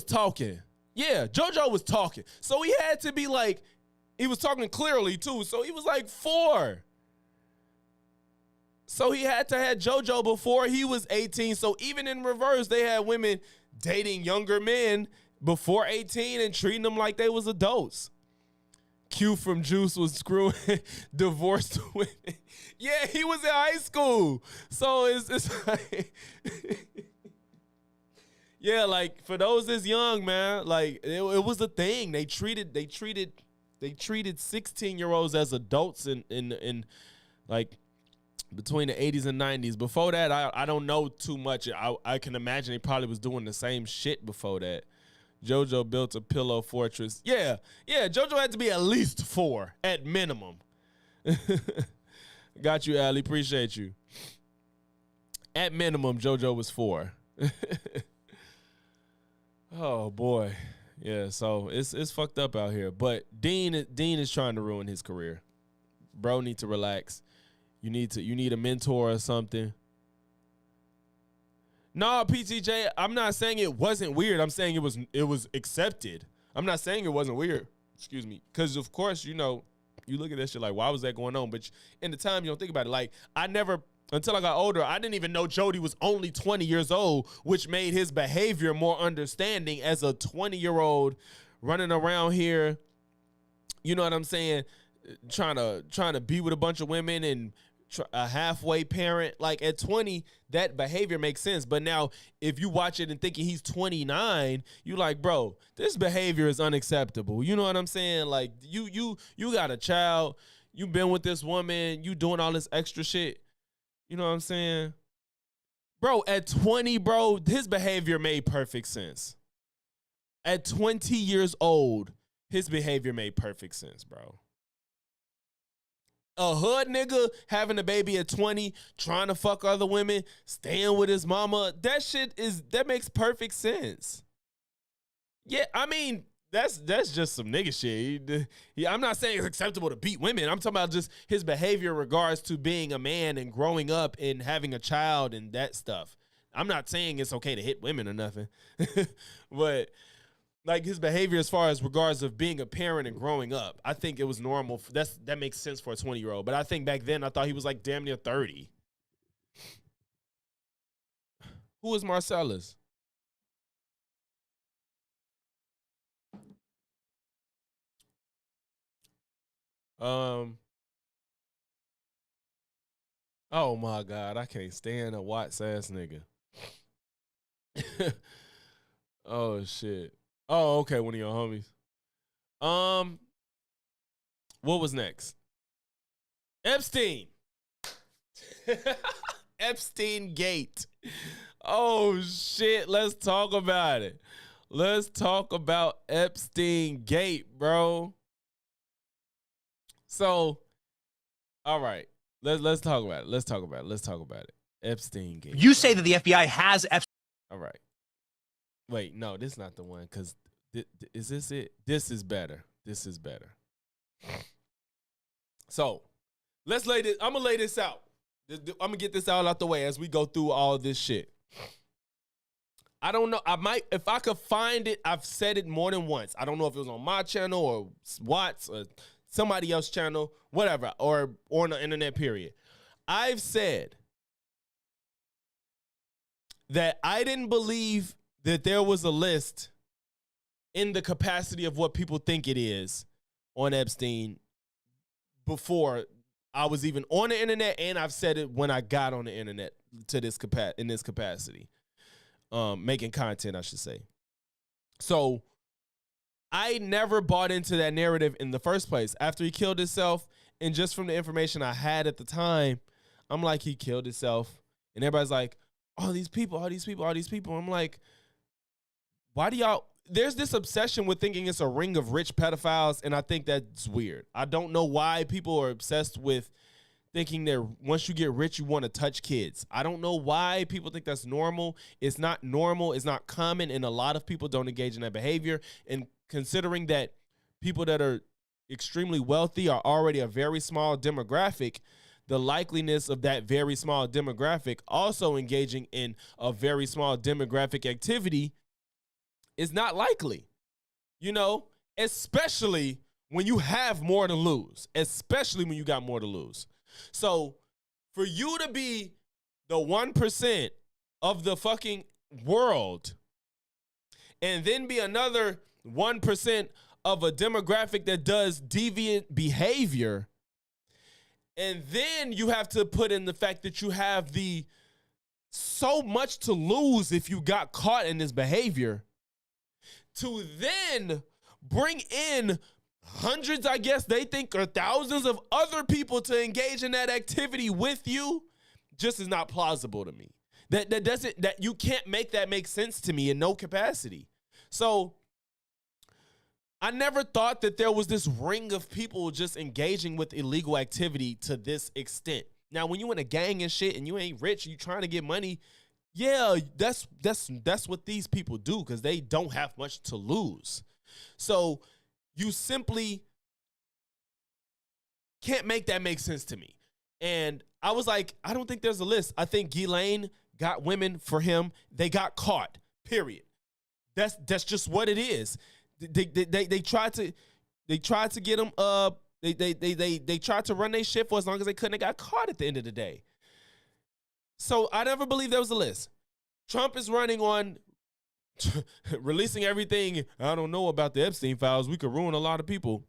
talking. Yeah, JoJo was talking. So he had to be like, he was talking clearly too. So he was like 4. So he had to have JoJo before he was 18. So even in reverse, they had women dating younger men before 18 and treating them like they was adults. Q from Juice was screwing divorced women. Yeah, he was in high school. So it's like, yeah, like for those that's young, man, like it was a thing. They treated 16-year-olds as adults in like between the 80s and 90s. Before that, I don't know too much. I can imagine he probably was doing the same shit before that. JoJo built a pillow fortress. Yeah, JoJo had to be at least 4 at minimum. Got you, Allie. Appreciate you. At minimum, JoJo was 4. Oh boy, yeah. So it's fucked up out here. But Dean is trying to ruin his career. Bro, need to relax. You need a mentor or something. No, PTJ, I'm not saying it wasn't weird. I'm saying it was accepted. I'm not saying it wasn't weird. Excuse me, because of course you look at that shit like, why was that going on? But in the time you don't think about it. Like I never. Until I got older, I didn't even know Jody was only 20 years old, which made his behavior more understanding as a 20-year-old running around here. You know what I'm saying? Trying to be with a bunch of women and a halfway parent. Like at 20, that behavior makes sense. But now, if you watch it and thinking he's 29, you like, bro, this behavior is unacceptable. You know what I'm saying? Like you got a child, you been with this woman, you doing all this extra shit. You know what I'm saying? Bro, at 20, bro, his behavior made perfect sense. At 20 years old, his behavior made perfect sense, bro. A hood nigga having a baby at 20, trying to fuck other women, staying with his mama, that makes perfect sense. Yeah, I mean, that's just some nigga shit. I'm not saying it's acceptable to beat women. I'm talking about just his behavior in regards to being a man and growing up and having a child and that stuff. I'm not saying it's okay to hit women or nothing. But like his behavior as far as regards of being a parent and growing up, I think it was normal. That makes sense for a 20-year-old. But I think back then I thought he was like damn near 30. Who is Marcellus? Oh my God, I can't stand a Watts ass nigga. Oh shit. Oh, okay, one of your homies. What was next? Epstein. Epsteingate. Oh shit, let's talk about it. Let's talk about Epsteingate, bro. So, all right. Let's talk about it. Let's talk about it. Epsteingate. You say that the FBI has Epstein. All right. Wait, no, this is not the one. Cause is this it? This is better. So, let's lay this. I'm gonna lay this out. I'm gonna get this out the way as we go through all this shit. I don't know. I might, if I could find it. I've said it more than once. I don't know if it was on my channel or Watts or somebody else's channel, whatever, or on the internet, period. I've said that I didn't believe that there was a list in the capacity of what people think it is on Epstein before I was even on the internet, and I've said it when I got on the internet to this in this capacity, making content, I should say. So I never bought into that narrative in the first place. After he killed himself, and just from the information I had at the time, I'm like, he killed himself. And everybody's like, all these people. I'm like, why do y'all... There's this obsession with thinking it's a ring of rich pedophiles, and I think that's weird. I don't know why people are obsessed with thinking that once you get rich, you want to touch kids. I don't know why people think that's normal. It's not normal. It's not common, and a lot of people don't engage in that behavior. And considering that people that are extremely wealthy are already a very small demographic, the likeliness of that very small demographic also engaging in a very small demographic activity is not likely, you know, especially when you have more to lose, especially when you got more to lose. So for you to be the 1% of the fucking world and then be another 1% of a demographic that does deviant behavior, and then you have to put in the fact that you have the so much to lose if you got caught in this behavior, to then bring in hundreds, I guess they think, or thousands of other people to engage in that activity with you, just is not plausible to me. That you can't make that make sense to me in no capacity. So I never thought that there was this ring of people just engaging with illegal activity to this extent. Now, when you in a gang and shit and you ain't rich, you trying to get money, Yeah, that's what these people do because they don't have much to lose. So you simply can't make that make sense to me. And I was like, I don't think there's a list. I think Ghislaine got women for him. They got caught. Period. That's just what it is. They tried to get him. They tried to run their shit for as long as they couldn't. They got caught at the end of the day. So I never believed there was a list. Trump is running on releasing everything. I don't know about the Epstein files. We could ruin a lot of people.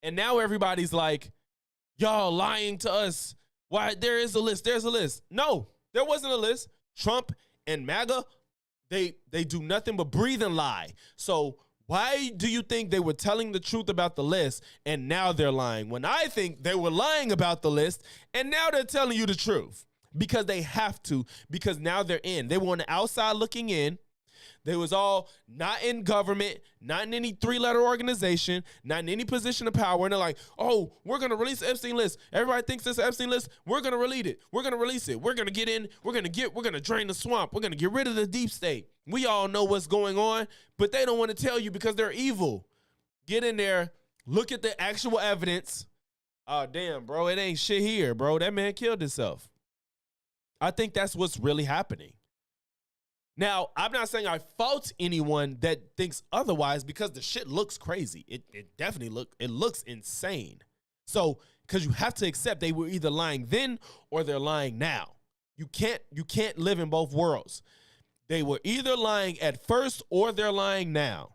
And now everybody's like, y'all lying to us. Why? There is a list. There's a list. No, there wasn't a list. Trump and MAGA, they do nothing but breathe and lie. So why do you think they were telling the truth about the list and now they're lying? When I think they were lying about the list and now they're telling you the truth. Because they have to, because now they're in. They were on the outside looking in. They was all not in government, not in any three-letter organization, not in any position of power. And they're like, oh, we're going to release the Epstein list. Everybody thinks it's an Epstein list. We're going to release it. We're going to release it. We're going to get in. We're going to drain the swamp. We're going to get rid of the deep state. We all know what's going on, but they don't want to tell you because they're evil. Get in there. Look at the actual evidence. Oh, damn, bro. It ain't shit here, bro. That man killed himself. I think that's what's really happening. Now, I'm not saying I fault anyone that thinks otherwise because the shit looks crazy. It definitely looks insane. So, because you have to accept they were either lying then or they're lying now. You can't live in both worlds. They were either lying at first or they're lying now.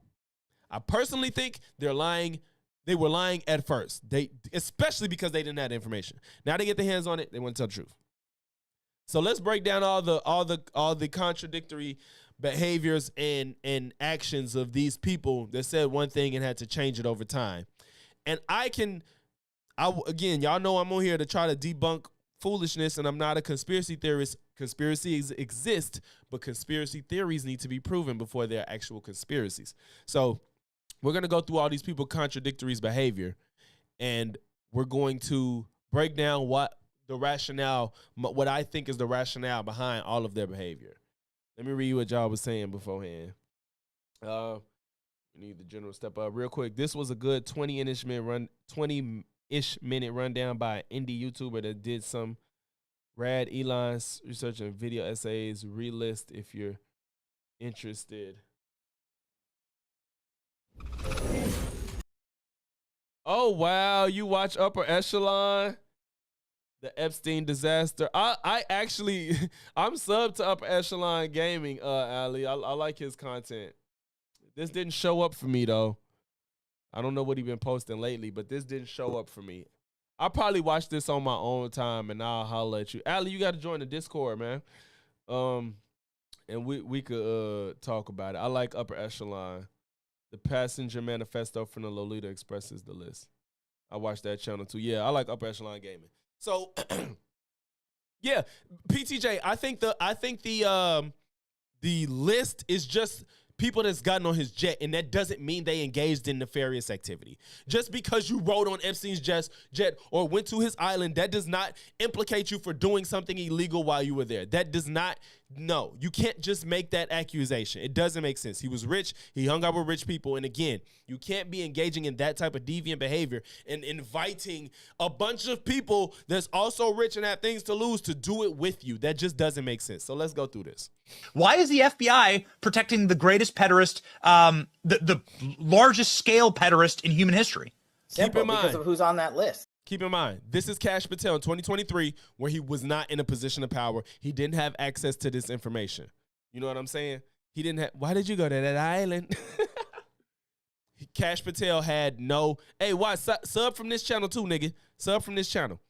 I personally think they're lying. They were lying at first. Especially because they didn't have the information. Now they get their hands on it, they want to tell the truth. So let's break down all the contradictory behaviors and actions of these people that said one thing and had to change it over time. And again, y'all know I'm on here to try to debunk foolishness, and I'm not a conspiracy theorist. Conspiracies exist, but conspiracy theories need to be proven before they're actual conspiracies. So we're going to go through all these people contradictory behavior, and we're going to break down what I think is the rationale behind all of their behavior. Let me read you what y'all was saying beforehand. We need the general step up real quick. This was a good 20-ish minute rundown by an indie YouTuber that did some rad Elon's research and video essays. Relist if you're interested. Oh, wow. You watch Upper Echelon? The Epstein disaster. I actually, I'm sub to Upper Echelon Gaming, Ali. I like his content. This didn't show up for me, though. I don't know what he been posting lately, but this didn't show up for me. I'll probably watch this on my own time, and I'll holler at you. Ali, you got to join the Discord, man. And we could talk about it. I like Upper Echelon. The Passenger Manifesto from the Lolita Express is the list. I watched that channel, too. Yeah, I like Upper Echelon Gaming. So, yeah, PTJ, I think the list is just people that's gotten on his jet, and that doesn't mean they engaged in nefarious activity. Just because you rode on Epstein's jet or went to his island, that does not implicate you for doing something illegal while you were there. That does not, no, you can't just make that accusation. It doesn't make sense. He was rich. He hung out with rich people. And again, you can't be engaging in that type of deviant behavior and inviting a bunch of people that's also rich and have things to lose to do it with you. That just doesn't make sense. So let's go through this. Why is the FBI protecting the greatest pederast, the largest scale pederast in human history? Simple, keep in mind, because of who's on that list. Keep in mind, this is Kash Patel in 2023, where he was not in a position of power. He didn't have access to this information. You know what I'm saying? He didn't have. Why did you go to that island? Kash Patel had no. Hey, why sub from this channel too, nigga? Sub from this channel.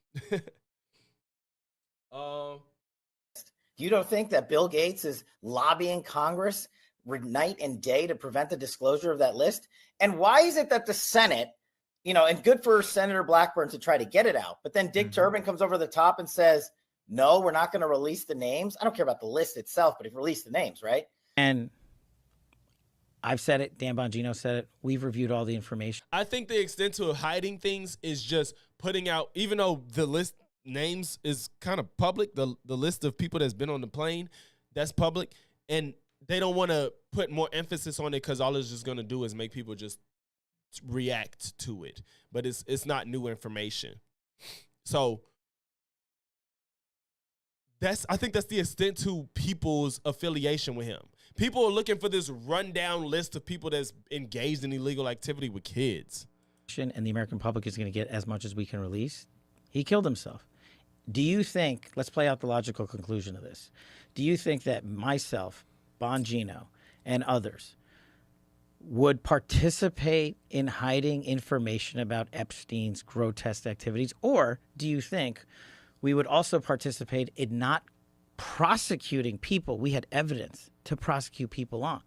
You don't think that Bill Gates is lobbying Congress night and day to prevent the disclosure of that list? And why is it that the Senate, and good for Senator Blackburn to try to get it out, but then Dick Durbin comes over the top and says, no, we're not going to release the names. I don't care about the list itself, but if release the names, right? And I've said it. Dan Bongino said it. We've reviewed all the information. I think the extent to hiding things is just putting out, even though the list names is kind of public, the list of people that's been on the plane, That's public, and they don't want to put more emphasis on it because all it's just going to do is make people just react to it. But it's not new information. So I think that's the extent to people's affiliation with him. People are looking for this rundown list of people that's engaged in illegal activity with kids. And the American public is going to get as much as we can release. He killed himself. Do you think, let's play out the logical conclusion of this. Do you think that myself, Bongino, and others would participate in hiding information about Epstein's grotesque activities? Or do you think we would also participate in not prosecuting people we had evidence to prosecute people on?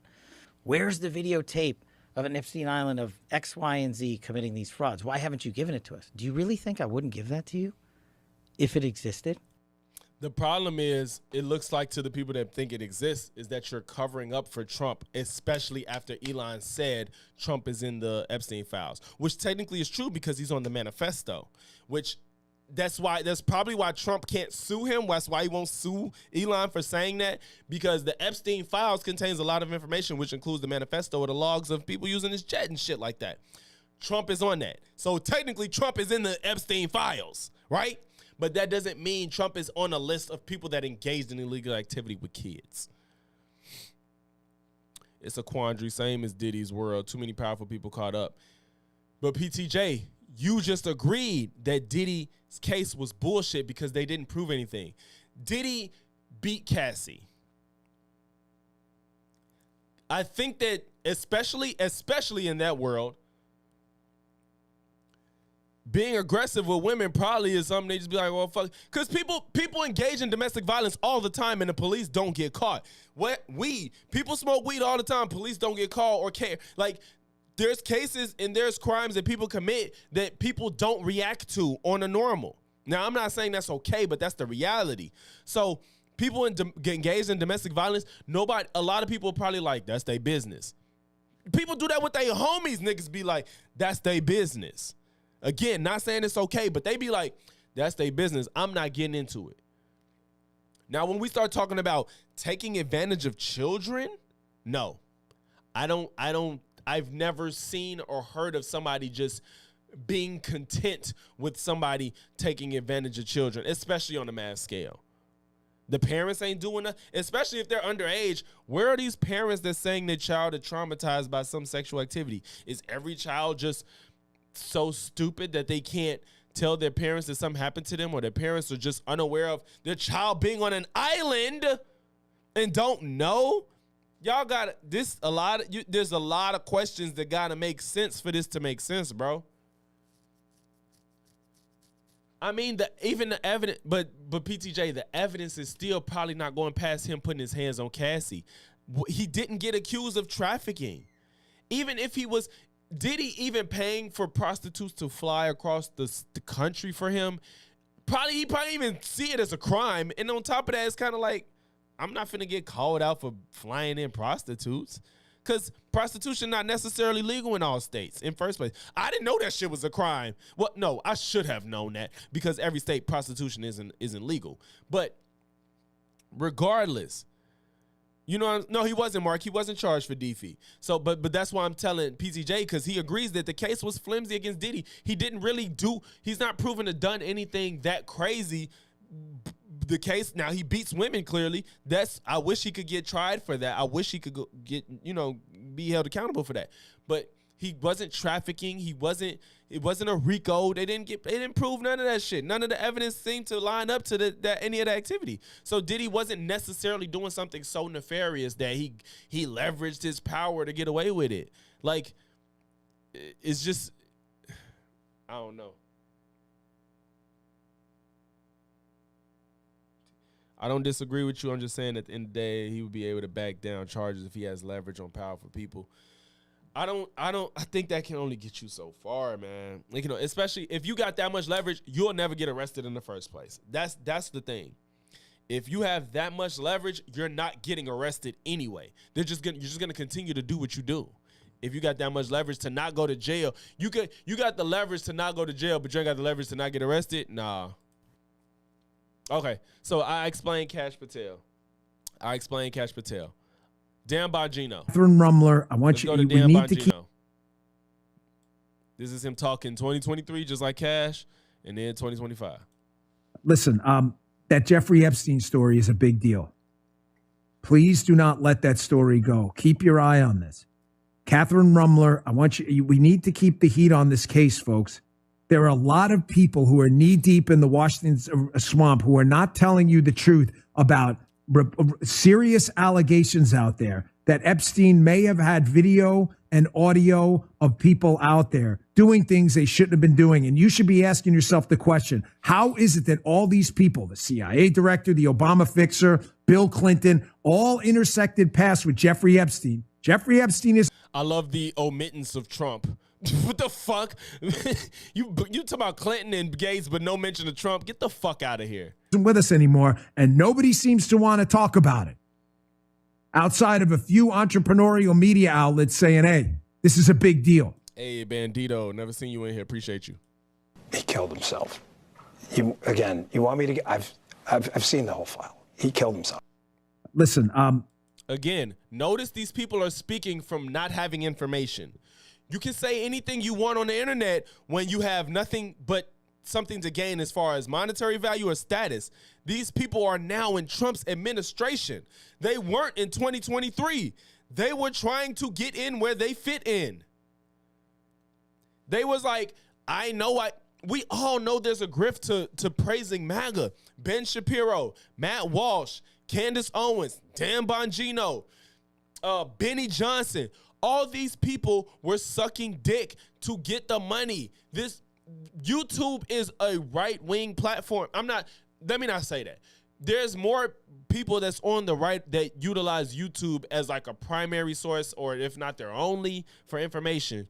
Where's the videotape of an Epstein Island of X, Y, and Z committing these frauds? Why haven't you given it to us? Do you really think I wouldn't give that to you if it existed? The problem is, it looks like to the people that think it exists, is that you're covering up for Trump, especially after Elon said Trump is in the Epstein files, which technically is true because he's on the manifesto, which that's probably why Trump can't sue him. That's why he won't sue Elon for saying that, because the Epstein files contains a lot of information, which includes the manifesto or the logs of people using his jet and shit like that. Trump is on that. So technically Trump is in the Epstein files, right? But that doesn't mean Trump is on a list of people that engaged in illegal activity with kids. It's a quandary, same as Diddy's world. Too many powerful people caught up. But PTJ, you just agreed that Diddy's case was bullshit because they didn't prove anything. Diddy beat Cassie. I think that especially in that world, being aggressive with women probably is something they just be like, well, fuck. Because people engage in domestic violence all the time and the police don't get caught. People smoke weed all the time. Police don't get caught or care. Like, there's cases and there's crimes that people commit that people don't react to on a normal. Now, I'm not saying that's okay, but that's the reality. So people get engaged in domestic violence, a lot of people are probably like, that's their business. People do that with their homies. Niggas be like, that's their business. Again, not saying it's okay, but they be like, that's their business. I'm not getting into it. Now, when we start talking about taking advantage of children, no. I've never seen or heard of somebody just being content with somebody taking advantage of children, especially on a mass scale. The parents ain't doing that, especially if they're underage. Where are these parents that saying their child is traumatized by some sexual activity? Is every child just so stupid that they can't tell their parents that something happened to them, or their parents are just unaware of their child being on an island and don't know? Y'all got this there's a lot of questions that gotta make sense for this to make sense, bro. I mean, even the evidence, but PTJ, the evidence is still probably not going past him putting his hands on Cassie. He didn't get accused of trafficking. Even if he was, Diddy even paying for prostitutes to fly across the country for him? He probably even see it as a crime. And on top of that, it's kind of like, I'm not finna get called out for flying in prostitutes, because prostitution not necessarily legal in all states in first place. I didn't know that shit was a crime. Well, no, I should have known that, because every state prostitution isn't legal. But regardless, no, he wasn't, Mark. He wasn't charged for defeat. So, but that's why I'm telling PTJ, because he agrees that the case was flimsy against Diddy. He didn't really he's not proven to done anything that crazy. The case, now he beats women clearly. I wish he could get tried for that. I wish he could be held accountable for that. But he wasn't trafficking. It wasn't a RICO. They didn't prove none of that shit. None of the evidence seemed to line up to any of the activity. So Diddy wasn't necessarily doing something so nefarious that he leveraged his power to get away with it. Like, it's just, I don't know. I don't disagree with you. I'm just saying at the end of the day, he would be able to back down charges if he has leverage on powerful people. I think that can only get you so far, man. Like, especially if you got that much leverage, you'll never get arrested in the first place. That's the thing. If you have that much leverage, you're not getting arrested anyway. You're just gonna continue to do what you do. If you got that much leverage to not go to jail, you got the leverage to not go to jail, but you ain't got the leverage to not get arrested. Nah. Okay, so I explained Cash Patel. I explain Cash Patel. Dan Bongino. Catherine Rumler, I want Let's you. go to We Dan need Bongino. to keep. This is him talking 2023, just like Cash, and then 2025. Listen, that Jeffrey Epstein story is a big deal. Please do not let that story go. Keep your eye on this. Catherine Rumler, I want you. We need to keep the heat on this case, folks. There are a lot of people who are knee deep in the Washington swamp who are not telling you the truth about serious allegations out there that Epstein may have had video and audio of people out there doing things they shouldn't have been doing. And you should be asking yourself the question, how is it that all these people, the CIA director, the Obama fixer, Bill Clinton, all intersected paths with Jeffrey Epstein? Jeffrey Epstein is... I love the omittance of Trump. What the fuck? you talk about Clinton and Gates, but no mention of Trump. Get the fuck out of here. Isn't with us anymore, and nobody seems to want to talk about it. Outside of a few entrepreneurial media outlets saying, hey, this is a big deal. Hey, Bandito, never seen you in here. Appreciate you. He killed himself. You want me to? I've seen the whole file. He killed himself. Listen, again, notice these people are speaking from not having information. You can say anything you want on the internet when you have nothing but something to gain as far as monetary value or status. These people are now in Trump's administration. They weren't in 2023. They were trying to get in where they fit in. They was like, we all know there's a grift to praising MAGA. Ben Shapiro, Matt Walsh, Candace Owens, Dan Bongino, Benny Johnson. All these people were sucking dick to get the money. This YouTube is a right-wing platform. Let me not say that. There's more people that's on the right that utilize YouTube as like a primary source, or if not their only, for information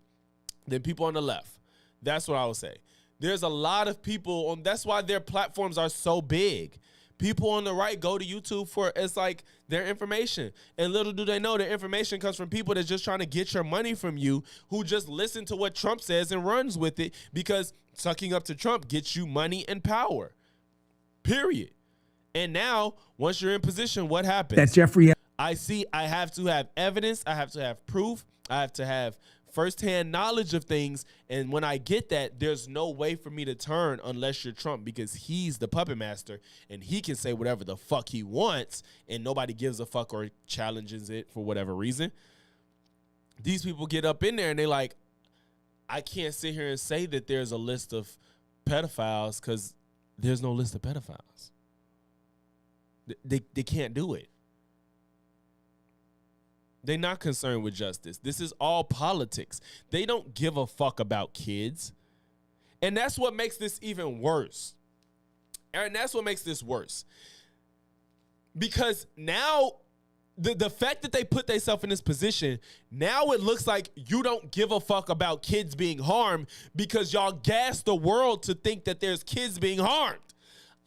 than people on the left. That's what I would say. There's a lot of people on, that's why their platforms are so big. People on the right go to YouTube for, it's like their information. And little do they know their information comes from people that's just trying to get your money from you, who just listen to what Trump says and runs with it, because sucking up to Trump gets you money and power. Period. And now, once you're in position, what happens? That Jeffrey... I have to have evidence. I have to have proof. I have to have firsthand knowledge of things. And when I get that, there's no way for me to turn unless you're Trump, because he's the puppet master and he can say whatever the fuck he wants and nobody gives a fuck or challenges it for whatever reason. These people get up in there and they like, I can't sit here and say that there's a list of pedophiles because there's no list of pedophiles. They can't do it. They're not concerned with justice. This is all politics. They don't give a fuck about kids. And that's what makes this even worse. And that's what makes this worse. Because now, the fact that they put themselves in this position, now it looks like you don't give a fuck about kids being harmed because y'all gas the world to think that there's kids being harmed.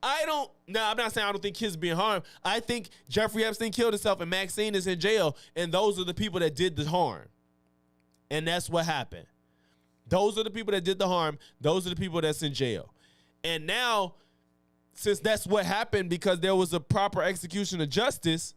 I'm not saying I don't think kids are being harmed. I think Jeffrey Epstein killed himself and Maxine is in jail, and those are the people that did the harm. And that's what happened. Those are the people that did the harm. Those are the people that's in jail. And now, since that's what happened because there was a proper execution of justice,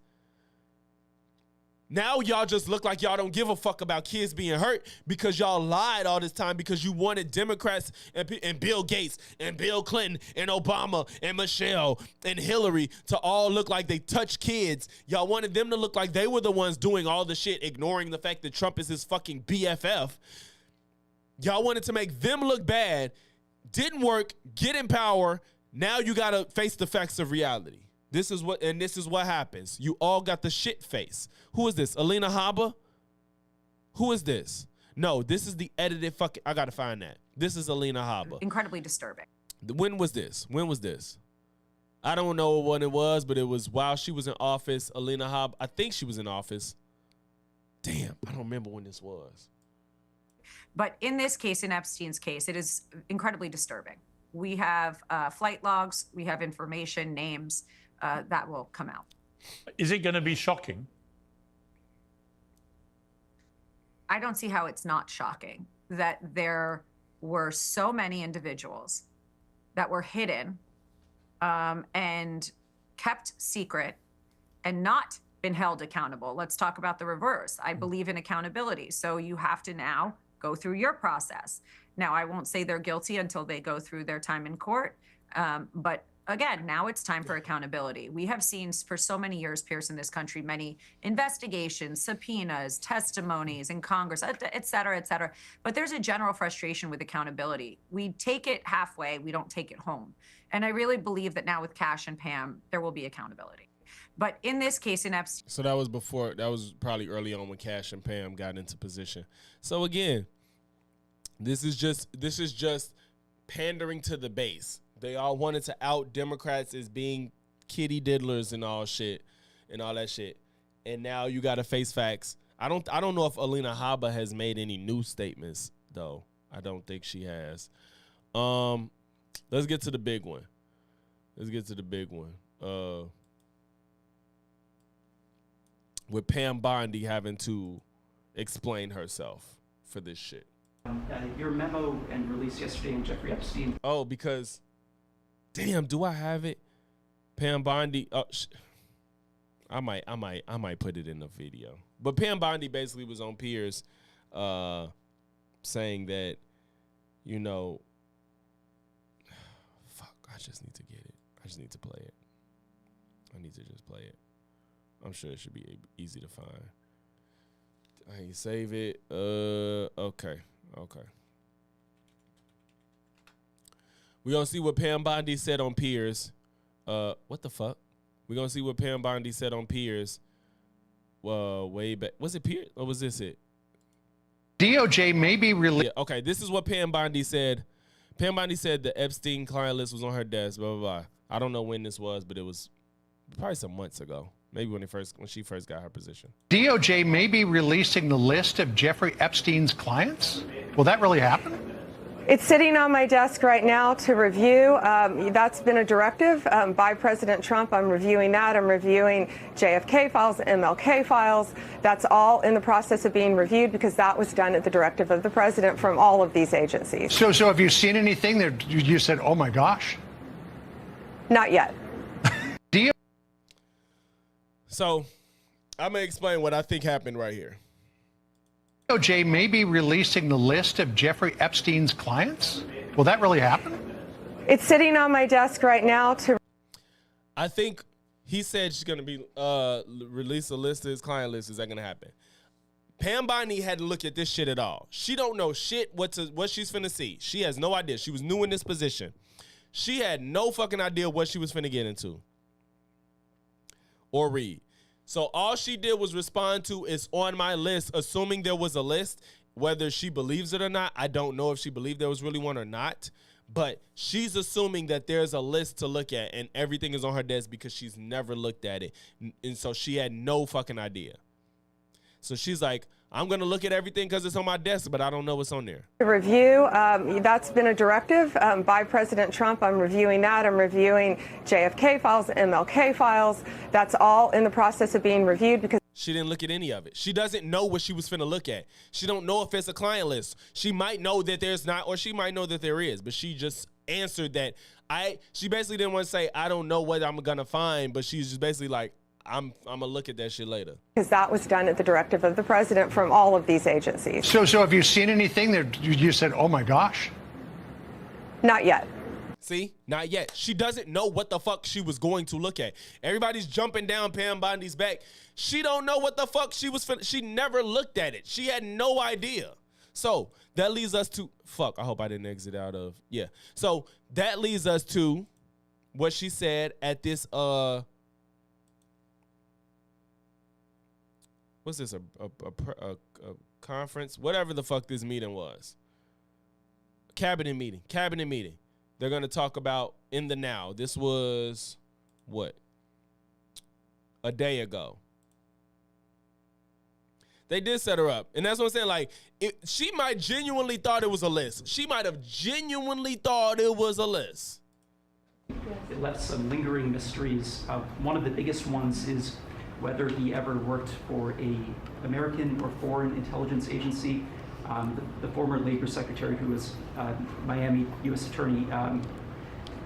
now y'all just look like y'all don't give a fuck about kids being hurt because y'all lied all this time because you wanted Democrats and Bill Gates and Bill Clinton and Obama and Michelle and Hillary to all look like they touched kids. Y'all wanted them to look like they were the ones doing all the shit, ignoring the fact that Trump is his fucking BFF. Y'all wanted to make them look bad. Didn't work. Get in power. Now you got to face the facts of reality. This is what happens. You all got the shit face. Who is this? Alina Habba? Who is this? No, this is the edited fucking... I got to find that. This is Alina Habba. Incredibly disturbing. When was this? I don't know when it was, but it was while she was in office. Alina Habba, I think she was in office. Damn, I don't remember when this was. But in this case, in Epstein's case, it is incredibly disturbing. We have flight logs. We have information, names. That will come out. Is it going to be shocking? I don't see how it's not shocking that there were so many individuals that were hidden and kept secret and not been held accountable. Let's talk about the reverse. I believe in accountability. So you have to now go through your process. Now, I won't say they're guilty until they go through their time in court. But again, now it's time for accountability. We have seen for so many years, Pierce, in this country, many investigations, subpoenas, testimonies in Congress, et cetera, et cetera. But there's a general frustration with accountability. We take it halfway, we don't take it home. And I really believe that now with Cash and Pam, there will be accountability. But in this case, in Epstein. So that was probably early on when Cash and Pam got into position. So again, this is just pandering to the base. They all wanted to out Democrats as being kitty diddlers and all shit and all that shit. And now you got to face facts. I don't know if Alina Habba has made any new statements though. I don't think she has. Let's get to the big one. With Pam Bondi having to explain herself for this shit. Your memo and release yesterday in Jeffrey Epstein. Oh, because, damn, do I have it? Pam Bondi. Oh, I might put it in the video. But Pam Bondi basically was on Piers, saying that, you know, fuck. I just need to get it. I just need to play it. I need to just play it. I'm sure it should be easy to find. I ain't save it. Okay. We're going to see what Pam Bondi said on Piers. What the fuck? We're going to see what Pam Bondi said on Piers. Way back. Was it Piers or was this it? DOJ may be released. Yeah, okay, this is what Pam Bondi said. Pam Bondi said the Epstein client list was on her desk, blah, blah, blah. I don't know when this was, but it was probably some months ago. Maybe when she first got her position. DOJ may be releasing the list of Jeffrey Epstein's clients. Will that really happen? It's sitting on my desk right now to review. That's been a directive by President Trump. I'm reviewing that. I'm reviewing JFK files, MLK files. That's all in the process of being reviewed because that was done at the directive of the president from all of these agencies. So have you seen anything that you said, oh my gosh? Not yet. So, I'm going to explain what I think happened right here. DOJ may be releasing the list of Jeffrey Epstein's clients. Will that really happen? It's sitting on my desk right now to... I think he said she's going to be release a list of his client list. Is that going to happen? Pam Bondi hadn't looked at this shit at all. She don't know shit what she's finna see. She has no idea. She was new in this position. She had no fucking idea what she was finna get into. Or read. So all she did was respond to is on my list, assuming there was a list. Whether she believes it or not, I don't know if she believed there was really one or not. But she's assuming that there's a list to look at and everything is on her desk because she's never looked at it. And so she had no fucking idea. So she's like, I'm going to look at everything because it's on my desk, but I don't know what's on there. Review. That's been a directive by President Trump. I'm reviewing that. I'm reviewing JFK files, MLK files. That's all in the process of being reviewed because she didn't look at any of it. She doesn't know what she was finna look at. She don't know if it's a client list. She might know that there's not, or she might know that there is, but she just answered that. She basically didn't want to say, I don't know what I'm going to find, but she's just basically like, I'm going to look at that shit later. Because that was done at the directive of the president from all of these agencies. So have you seen anything that you said, oh my gosh? Not yet. See? Not yet. She doesn't know what the fuck she was going to look at. Everybody's jumping down Pam Bondi's back. She don't know what the fuck she was finna. She never looked at it. She had no idea. So that leads us to, fuck, I hope I didn't exit out of, yeah. So that leads us to what she said at this, what's this, a conference? Whatever the fuck this meeting was. Cabinet meeting. They're going to talk about in the now. This was, what? A day ago. They did set her up. And that's what I'm saying. Like, she might genuinely thought it was a list. She might have genuinely thought it was a list. It left some lingering mysteries. One of the biggest ones is whether he ever worked for a American or foreign intelligence agency. The former Labor Secretary, who was Miami U.S. Attorney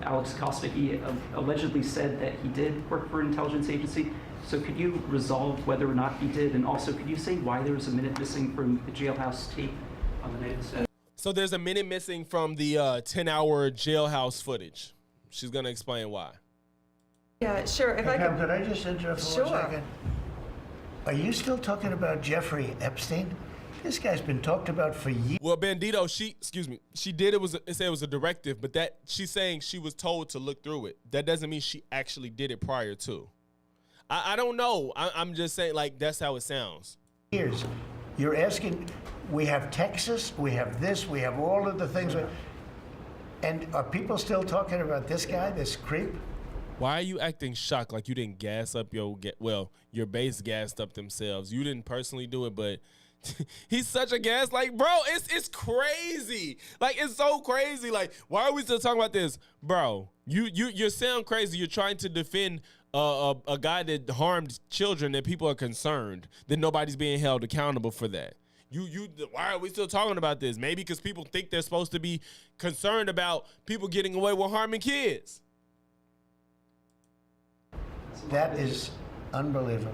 Alex Costa, he allegedly said that he did work for an intelligence agency. So could you resolve whether or not he did? And also, could you say why there was a minute missing from the jailhouse tape on the night of the stabbing? So there's a minute missing from the 10-hour jailhouse footage. She's going to explain why. Yeah, sure. If Hey, I Pam, could... could I just interrupt for 1 second? Are you still talking about Jeffrey Epstein? This guy's been talked about for years. Well, Bandito, she did, it said it was a directive, but that she's saying she was told to look through it. That doesn't mean she actually did it prior to. I don't know. I'm just saying, like, that's how it sounds. Years. You're asking, we have Texas, we have this, we have all of the things. And are people still talking about this guy, this creep? Why are you acting shocked like you didn't gas up your base gassed up themselves? You didn't personally do it, but he's such a gas. Like, bro, it's crazy. Like, it's so crazy. Like, why are we still talking about this? Bro, you sound crazy. You're trying to defend a guy that harmed children that people are concerned that nobody's being held accountable for that. Why are we still talking about this? Maybe because people think they're supposed to be concerned about people getting away with harming kids. That is unbelievable.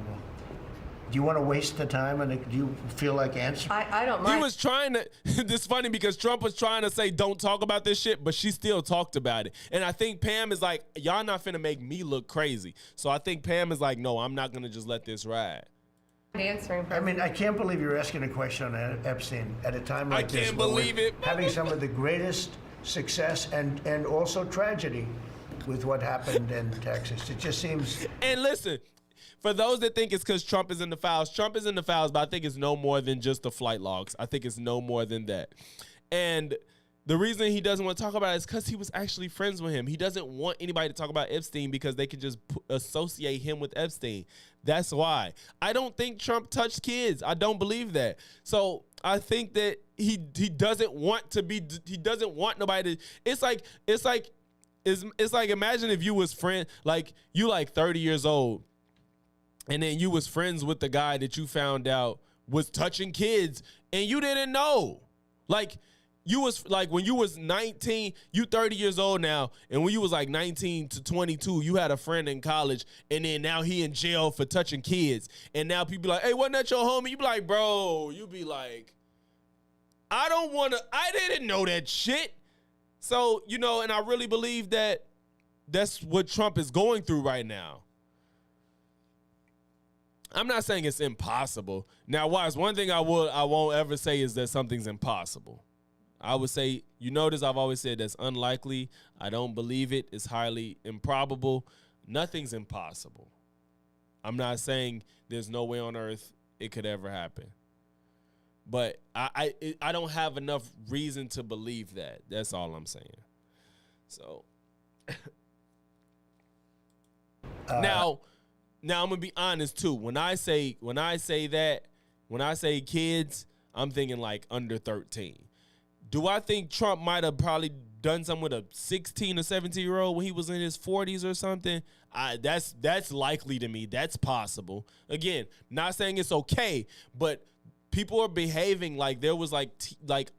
Do you want to waste the time, and do you feel like answering? I don't mind. He was trying to, this funny because Trump was trying to say don't talk about this shit, but she still talked about it. And I think Pam is like, y'all not finna make me look crazy. So I think Pam is like, no, I'm not gonna just let this ride. Answering. I mean, I can't believe you're asking a question on Epstein at a time like this. I can't believe it. Having some of the greatest success and also tragedy with what happened in Texas. It just seems. And listen, for those that think it's because Trump is in the files, Trump is in the files, but I think it's no more than just the flight logs. I think it's no more than that. And the reason he doesn't want to talk about it is because he was actually friends with him. He doesn't want anybody to talk about Epstein because they can just associate him with Epstein. That's why. I don't think Trump touched kids. I don't believe that. So I think that he doesn't want to be. He doesn't want nobody to. It's like imagine if you was friend, like you like 30 years old, and then you was friends with the guy that you found out was touching kids, and you didn't know. Like you was like when you was 19, you 30 years old now, and when you was like 19 to 22, you had a friend in college, and then now he in jail for touching kids, and now people be like, hey, wasn't that your homie? You be like, bro, you be like, I didn't know that shit. So, and I really believe that that's what Trump is going through right now. I'm not saying it's impossible. Now, Wise, one thing I won't ever say is that something's impossible. I would say, notice I've always said that's unlikely. I don't believe it. It's highly improbable. Nothing's impossible. I'm not saying there's no way on earth it could ever happen. But I don't have enough reason to believe that. That's all I'm saying. So now I'm gonna be honest too. When I say kids, I'm thinking like under 13. Do I think Trump might have probably done something with a 16 or 17-year-old when he was in his 40s or something? That's likely to me. That's possible. Again, not saying it's okay, but people are behaving like there was like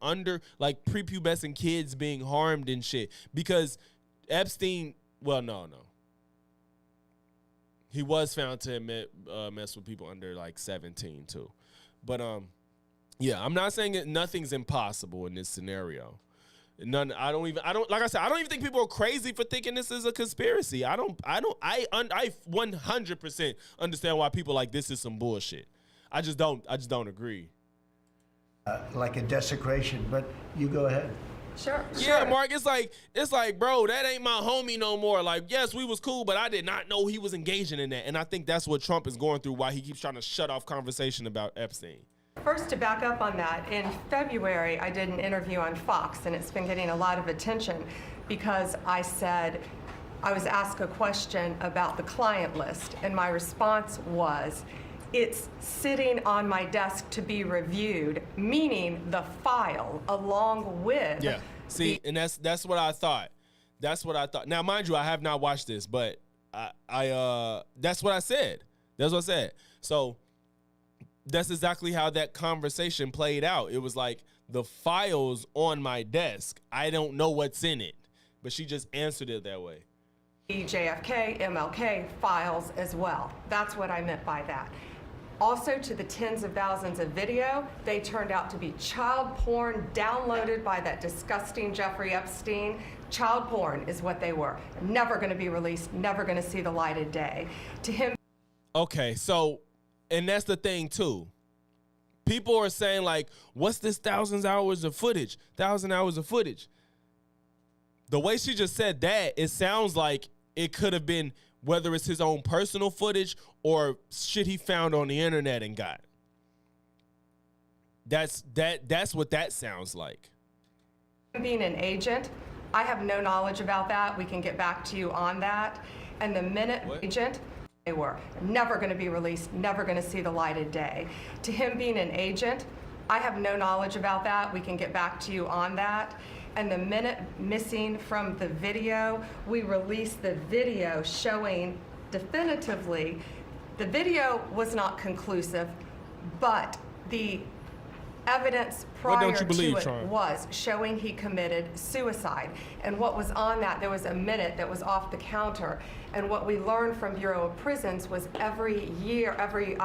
prepubescent kids being harmed and shit because Epstein. Well, no. He was found to mess with people under like 17 too, but yeah, I'm not saying that nothing's impossible in this scenario. None. I don't like I said, I don't even think people are crazy for thinking this is a conspiracy. I 100% understand why people like this is some bullshit. I just don't agree. Like a desecration, but you go ahead. Sure. Yeah, Mark, it's like, bro, that ain't my homie no more. Like, yes, we was cool, but I did not know he was engaging in that. And I think that's what Trump is going through, why he keeps trying to shut off conversation about Epstein. First, to back up on that, in February, I did an interview on Fox, and it's been getting a lot of attention because I was asked a question about the client list, and my response was, it's sitting on my desk to be reviewed, meaning the file along with. Yeah. See, and that's what I thought. That's what I thought. Now, mind you, I have not watched this, but I that's what I said. That's what I said. So that's exactly how that conversation played out. It was like the file's on my desk. I don't know what's in it, but she just answered it that way. The JFK, MLK files as well. That's what I meant by that. Also, to the tens of thousands of video, they turned out to be child porn downloaded by that disgusting Jeffrey Epstein. Child porn is what they were. Never going to be released, never going to see the light of day. To him. Okay, so, and that's the thing too. People are saying like, what's this 1,000 hours of footage? 1,000 hours of footage. The way she just said that, it sounds like it could have been whether it's his own personal footage or shit he found on the internet and got. That's what that sounds like. Being an agent, I have no knowledge about that. We can get back to you on that. And the minute agent, they were never going to be released, never going to see the light of day. To him being an agent, I have no knowledge about that. We can get back to you on that. And the minute missing from the video, we released the video showing definitively the video was not conclusive, but the evidence prior to it was showing he committed suicide. And what was on that, there was a minute that was off the counter. And what we learned from Bureau of Prisons was every year, every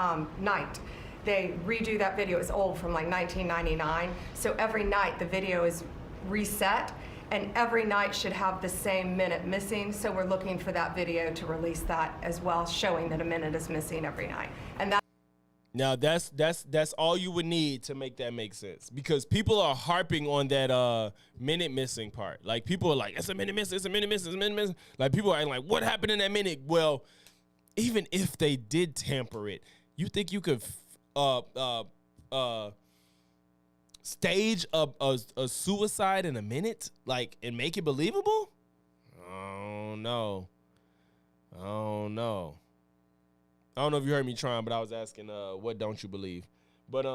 night, they redo that video. It's old, from like 1999. So every night the video is reset, and every night should have the same minute missing. So we're looking for that video to release that as well, showing that a minute is missing every night. And that. Now that's all you would need to make that make sense, because people are harping on that minute missing part. Like people are like, it's a minute missing, it's a minute missing, it's a minute missing. Like people are like, what happened in that minute? Well, even if they did tamper it, you think you could stage a suicide in a minute, like, and make it believable? Oh no. I don't know if you heard me trying, but I was asking, what don't you believe? But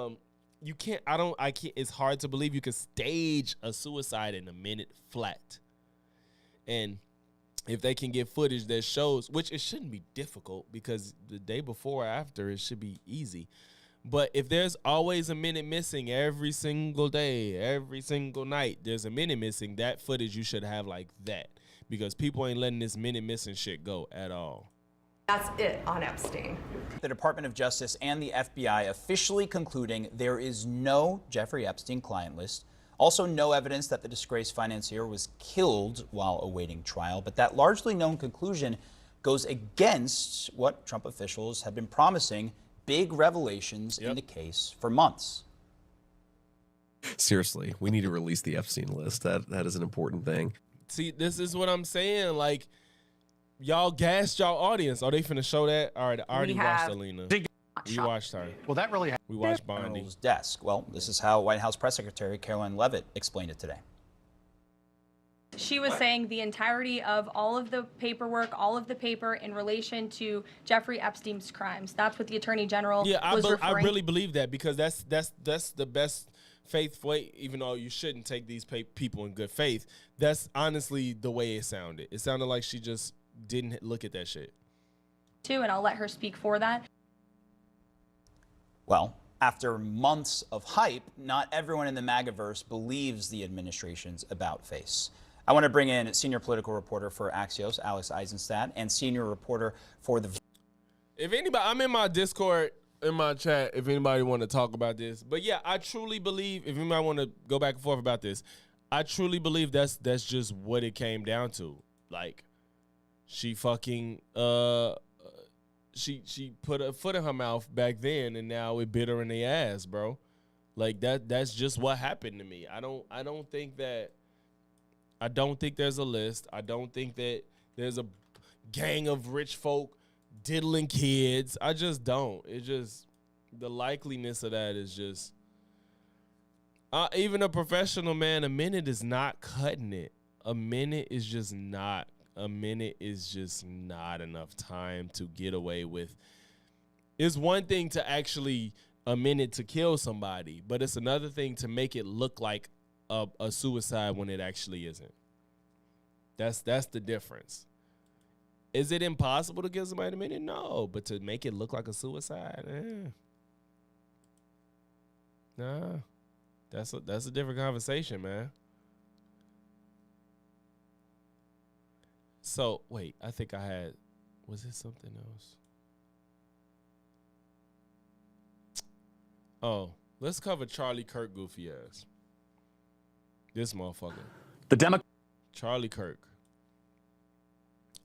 you can't. I can't. It's hard to believe you could stage a suicide in a minute flat. And if they can get footage that shows, which it shouldn't be difficult, because the day before or after it should be easy. But if there's always a minute missing every single day, every single night, there's a minute missing, that footage you should have like that, because people ain't letting this minute missing shit go at all. That's it on Epstein. The Department of Justice and the FBI officially concluding there is no Jeffrey Epstein client list. Also, no evidence that the disgraced financier was killed while awaiting trial. But that largely known conclusion goes against what Trump officials have been promising: big revelations in the case for months. Seriously, we need to release the Epstein list. That is an important thing. See, this is what I'm saying. Like, y'all gassed y'all audience. Are they finna show that? All right, I already watched Alina. We watched her. Well, that really we watched Bondi. Desk. Well, this is how White House Press Secretary Caroline Leavitt explained it today. She was saying the entirety of all of the paperwork, all of the paper in relation to Jeffrey Epstein's crimes. That's what the Attorney General was referring. I really believe that, because that's the best faith way, even though you shouldn't take these people in good faith. That's honestly the way it sounded. It sounded like she just didn't look at that shit. Too, and I'll let her speak for that. Well, after months of hype, not everyone in the MAGAverse believes the administration's about-face. I want to bring in senior political reporter for Axios, Alex Eisenstadt, and senior reporter for the... If anybody, I'm in my Discord, in my chat, if anybody want to talk about this. But yeah, I truly believe, if anybody want to go back and forth about this, I truly believe that's just what it came down to. Like, she fucking, she put a foot in her mouth back then, and now it bit her in the ass, bro. Like, that's just what happened to me. I don't think there's a list. I don't think that there's a gang of rich folk diddling kids. I just don't. It just, the likeliness of that is just, even a professional man, a minute is not cutting it. A minute is just not enough time to get away with. It's one thing to actually, a minute to kill somebody, but it's another thing to make it look like a suicide when it actually isn't. That's the difference. Is it impossible to give somebody a minute? No, but to make it look like a suicide, nah, that's a different conversation, man. So wait, I think I had. Was it something else? Oh, let's cover Charlie Kirk goofy ass. This motherfucker. Charlie Kirk.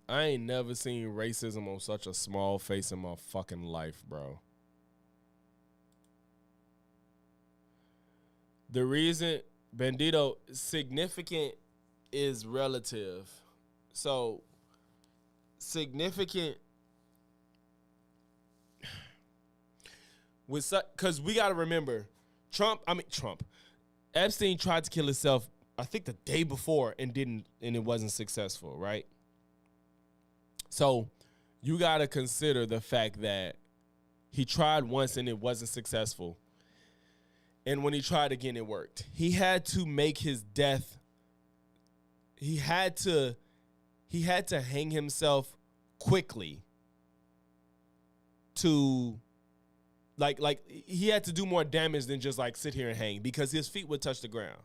I ain't never seen racism on such a small face in my fucking life, bro. The reason, Bandito, significant is relative. So, significant, because we got to remember, Epstein tried to kill himself, I think the day before, and it wasn't successful, right? So, you got to consider the fact that he tried once and it wasn't successful. And when he tried again, it worked. He had to make his death. He had to hang himself quickly to like he had to do more damage than just like sit here and hang, because his feet would touch the ground.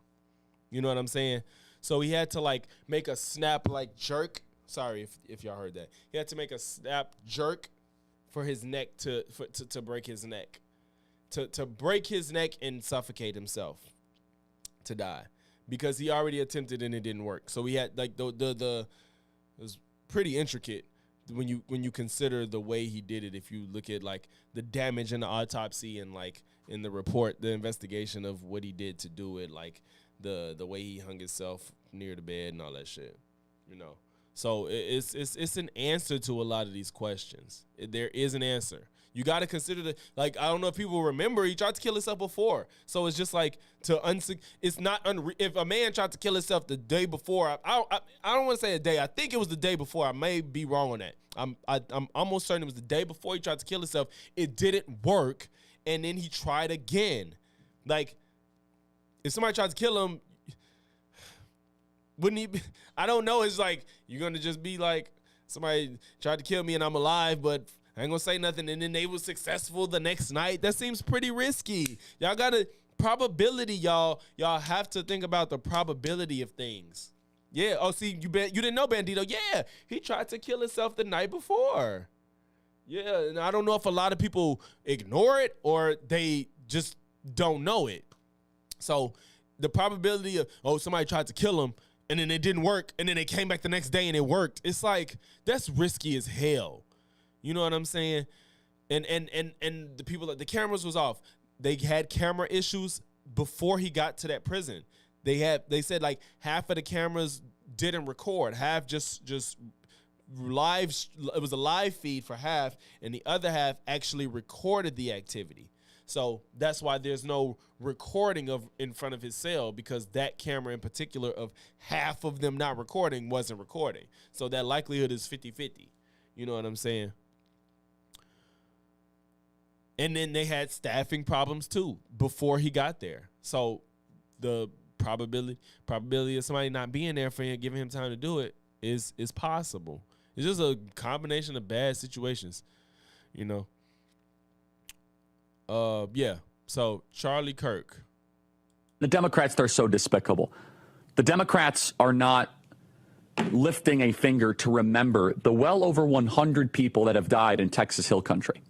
You know what I'm saying? So he had to like make a snap like jerk. Sorry if y'all heard that. He had to make a snap jerk for his neck to break his neck. To break his neck and suffocate himself to die, because he already attempted and it didn't work. So he had like the it was pretty intricate when you consider the way he did it. If you look at like the damage in the autopsy and like in the report, the investigation of what he did to do it, like the way he hung himself near the bed and all that shit, you know. So it's an answer to a lot of these questions. There is an answer. You got to consider I don't know if people remember, he tried to kill himself before. So it's just like it's not, if a man tried to kill himself the day before, I don't want to say a day. I think it was the day before. I may be wrong on that. I'm almost certain it was the day before he tried to kill himself. It didn't work. And then he tried again. Like, if somebody tried to kill him, wouldn't he be, I don't know. It's like, you're going to just be like, somebody tried to kill me and I'm alive, but I ain't gonna say nothing, and then they were successful the next night. That seems pretty risky. Y'all got a probability, y'all have to think about the probability of things. Yeah, oh, see, you didn't know, Bandito. Yeah, he tried to kill himself the night before. Yeah, and I don't know if a lot of people ignore it or they just don't know it. So the probability of, somebody tried to kill him and then it didn't work, and then they came back the next day and it worked. It's like, that's risky as hell. You know what I'm saying? And the people, the cameras was off. They had camera issues before he got to that prison. They said like half of the cameras didn't record, half just live. It was a live feed for half, and the other half actually recorded the activity. So that's why there's no recording of in front of his cell, because that camera in particular of half of them not recording wasn't recording. So that likelihood is 50-50. You know what I'm saying? And then they had staffing problems too before he got there. So the probability of somebody not being there for him, giving him time to do it is possible. It's just a combination of bad situations, you know. Yeah. So Charlie Kirk. The Democrats, they're so despicable. The Democrats are not lifting a finger to remember the well over 100 people that have died in Texas Hill Country.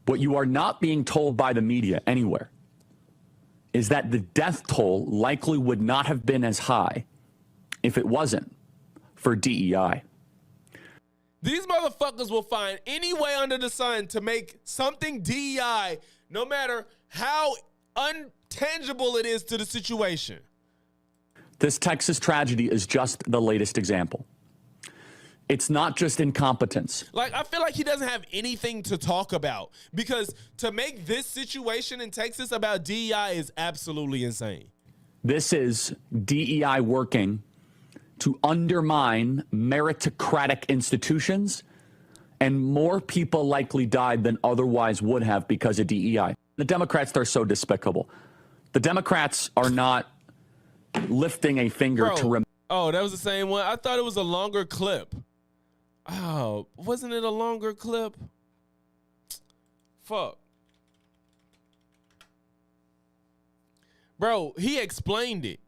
What you are not being told by the media anywhere is that the death toll likely would not have been as high if it wasn't for DEI. These motherfuckers will find any way under the sun to make something DEI, no matter how untangible it is to the situation. This Texas tragedy is just the latest example. It's not just incompetence. Like, I feel like he doesn't have anything to talk about, because to make this situation in Texas about DEI is absolutely insane. This is DEI working to undermine meritocratic institutions, and more people likely died than otherwise would have because of DEI. The Democrats, they're so despicable. The Democrats are not lifting a finger to Oh, that was the same one? I thought it was a longer clip. Oh, wasn't it a longer clip? Fuck. Bro, he explained it.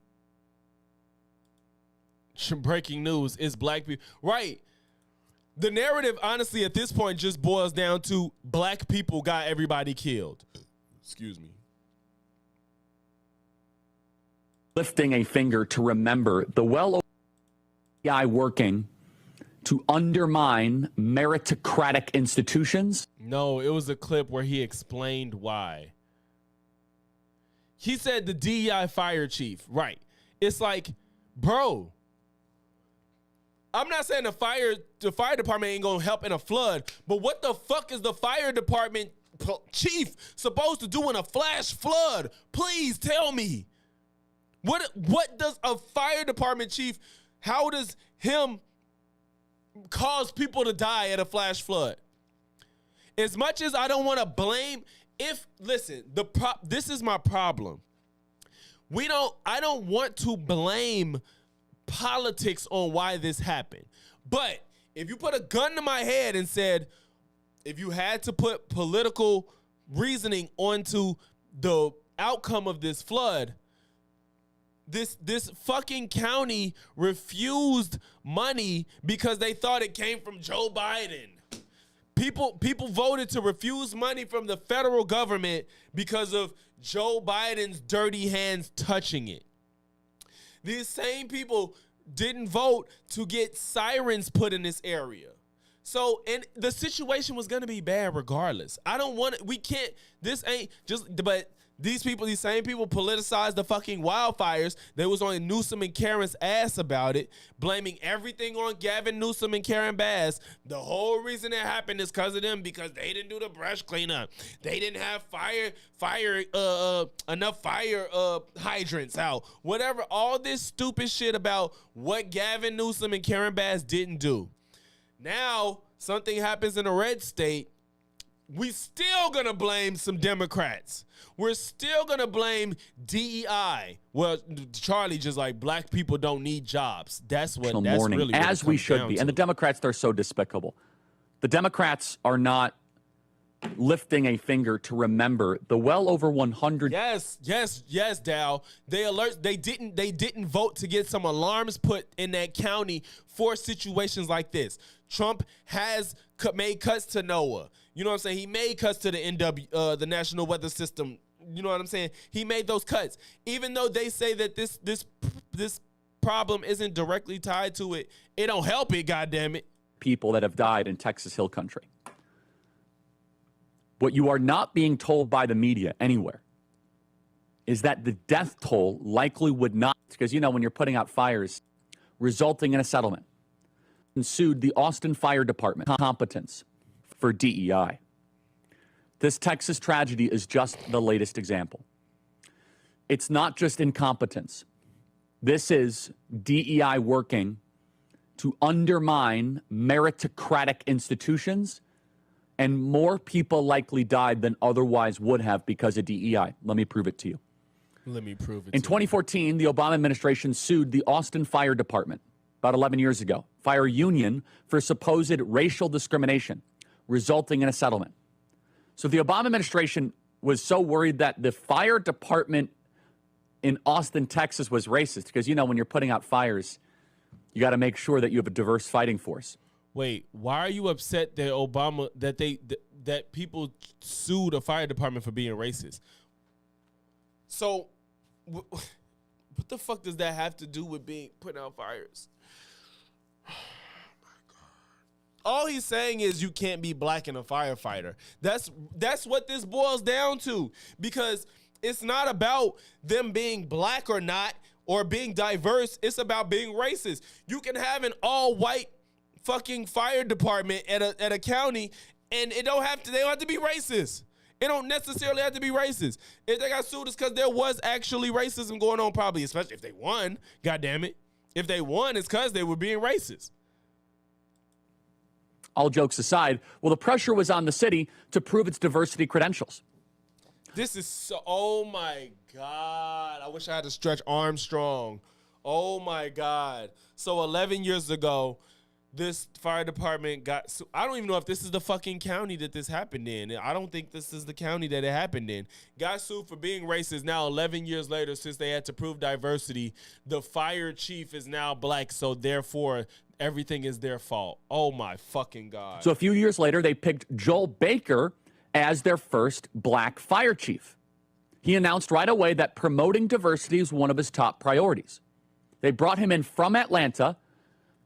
breaking news is black people. Right. The narrative, honestly, at this point just boils down to black people got everybody killed. Excuse me. Lifting a finger to remember the FBI working to undermine meritocratic institutions. No, it was a clip where he explained why. He said the DEI fire chief. Right. It's like, bro, I'm not saying the fire department ain't gonna help in a flood, but what the fuck is the fire department chief supposed to do in a flash flood? Please tell me. What does a fire department chief, how does him cause people to die at a flash flood? As much as I don't want to blame, listen, this is my problem. I don't want to blame politics on why this happened. But if you put a gun to my head and said, if you had to put political reasoning onto the outcome of this flood, this fucking county refused money because they thought it came from Joe Biden. People voted to refuse money from the federal government because of Joe Biden's dirty hands touching it. These same people didn't vote to get sirens put in this area. So, and the situation was going to be bad regardless. These same people politicized the fucking wildfires. They was on Newsom and Karen's ass about it, blaming everything on Gavin Newsom and Karen Bass. The whole reason it happened is because of them, because they didn't do the brush cleanup. They didn't have enough fire hydrants out. Whatever, all this stupid shit about what Gavin Newsom and Karen Bass didn't do. Now, something happens in a red state, we still gonna blame some Democrats. We're still gonna blame DEI. Well, Charlie just like black people don't need jobs. That's really what as we should be. And the Democrats, they're so despicable. The Democrats are not lifting a finger to remember the well over 100. Yes, Dow. They didn't vote to get some alarms put in that county for situations like this. Trump has made cuts to NOAA. You know what I'm saying? He made cuts to the National Weather System. You know what I'm saying? He made those cuts. Even though they say that this problem isn't directly tied to it, it don't help it, goddammit. People that have died in Texas Hill Country. What you are not being told by the media anywhere is that the death toll likely would not, because when you're putting out fires, resulting in a settlement, and sued the Austin Fire Department competence for DEI. This Texas tragedy is just the latest example. It's not just incompetence. This is DEI working to undermine meritocratic institutions, and more people likely died than otherwise would have because of DEI. Let me prove it to you. In 2014, the Obama administration sued the Austin Fire Department, about 11 years ago, fire union, for supposed racial discrimination, resulting in a settlement. So the Obama administration was so worried that the fire department in Austin, Texas was racist, because, when you're putting out fires, you got to make sure that you have a diverse fighting force. Wait, why are you upset that that people sued a fire department for being racist? So, what the fuck does that have to do with putting out fires? Oh my God! All he's saying is you can't be black and a firefighter. That's what this boils down to, because it's not about them being black or not or being diverse. It's about being racist. You can have an all-white fucking fire department at a county, and they don't have to be racist. It don't necessarily have to be racist. If they got sued, it's because there was actually racism going on, probably, especially if they won. God damn it. If they won, it's because they were being racist. All jokes aside, the pressure was on the city to prove its diversity credentials. This is so, oh my God. I wish I had to stretch Armstrong. Oh my God. So 11 years ago, this fire department I don't even know if this is the fucking county that this happened in. I don't think this is the county that it happened in. Got sued for being racist. Now 11 years later, since they had to prove diversity, the fire chief is now black, so therefore everything is their fault. Oh my fucking God. So a few years later, they picked Joel Baker as their first black fire chief. He announced right away that promoting diversity is one of his top priorities. They brought him in from Atlanta,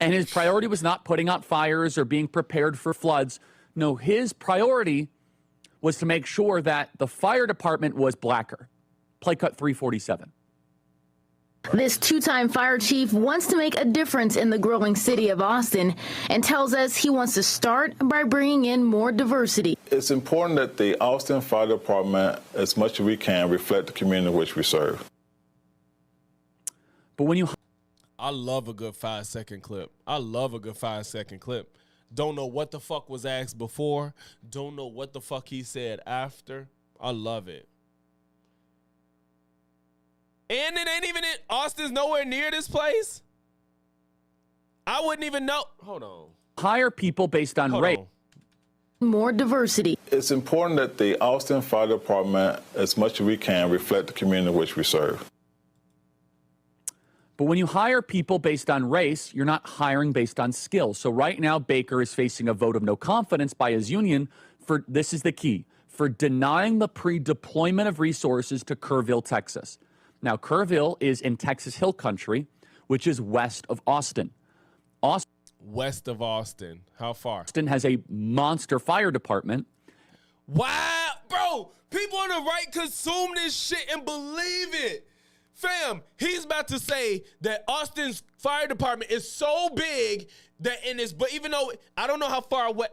and his priority was not putting out fires or being prepared for floods. No, his priority was to make sure that the fire department was blacker. Play cut 347. This two-time fire chief wants to make a difference in the growing city of Austin and tells us he wants to start by bringing in more diversity. It's important that the Austin Fire Department, as much as we can, reflect the community in which we serve. But when you... I love a good 5-second clip. I love a good 5-second clip. Don't know what the fuck was asked before. Don't know what the fuck he said after. I love it. And it ain't even in Austin's nowhere near this place. I wouldn't even know. Hold on. Hire people based on race. More diversity. It's important that the Austin Fire Department, as much as we can, reflect the community in which we serve. But when you hire people based on race, you're not hiring based on skill. So right now, Baker is facing a vote of no confidence by his union for, this is the key, for denying the pre-deployment of resources to Kerrville, Texas. Now, Kerrville is in Texas Hill Country, which is west of Austin. West of Austin. How far? Austin has a monster fire department. Wow, bro, people on the right consume this shit and believe it. Fam, he's about to say that Austin's fire department is so big that in this, but even though I don't know how far away,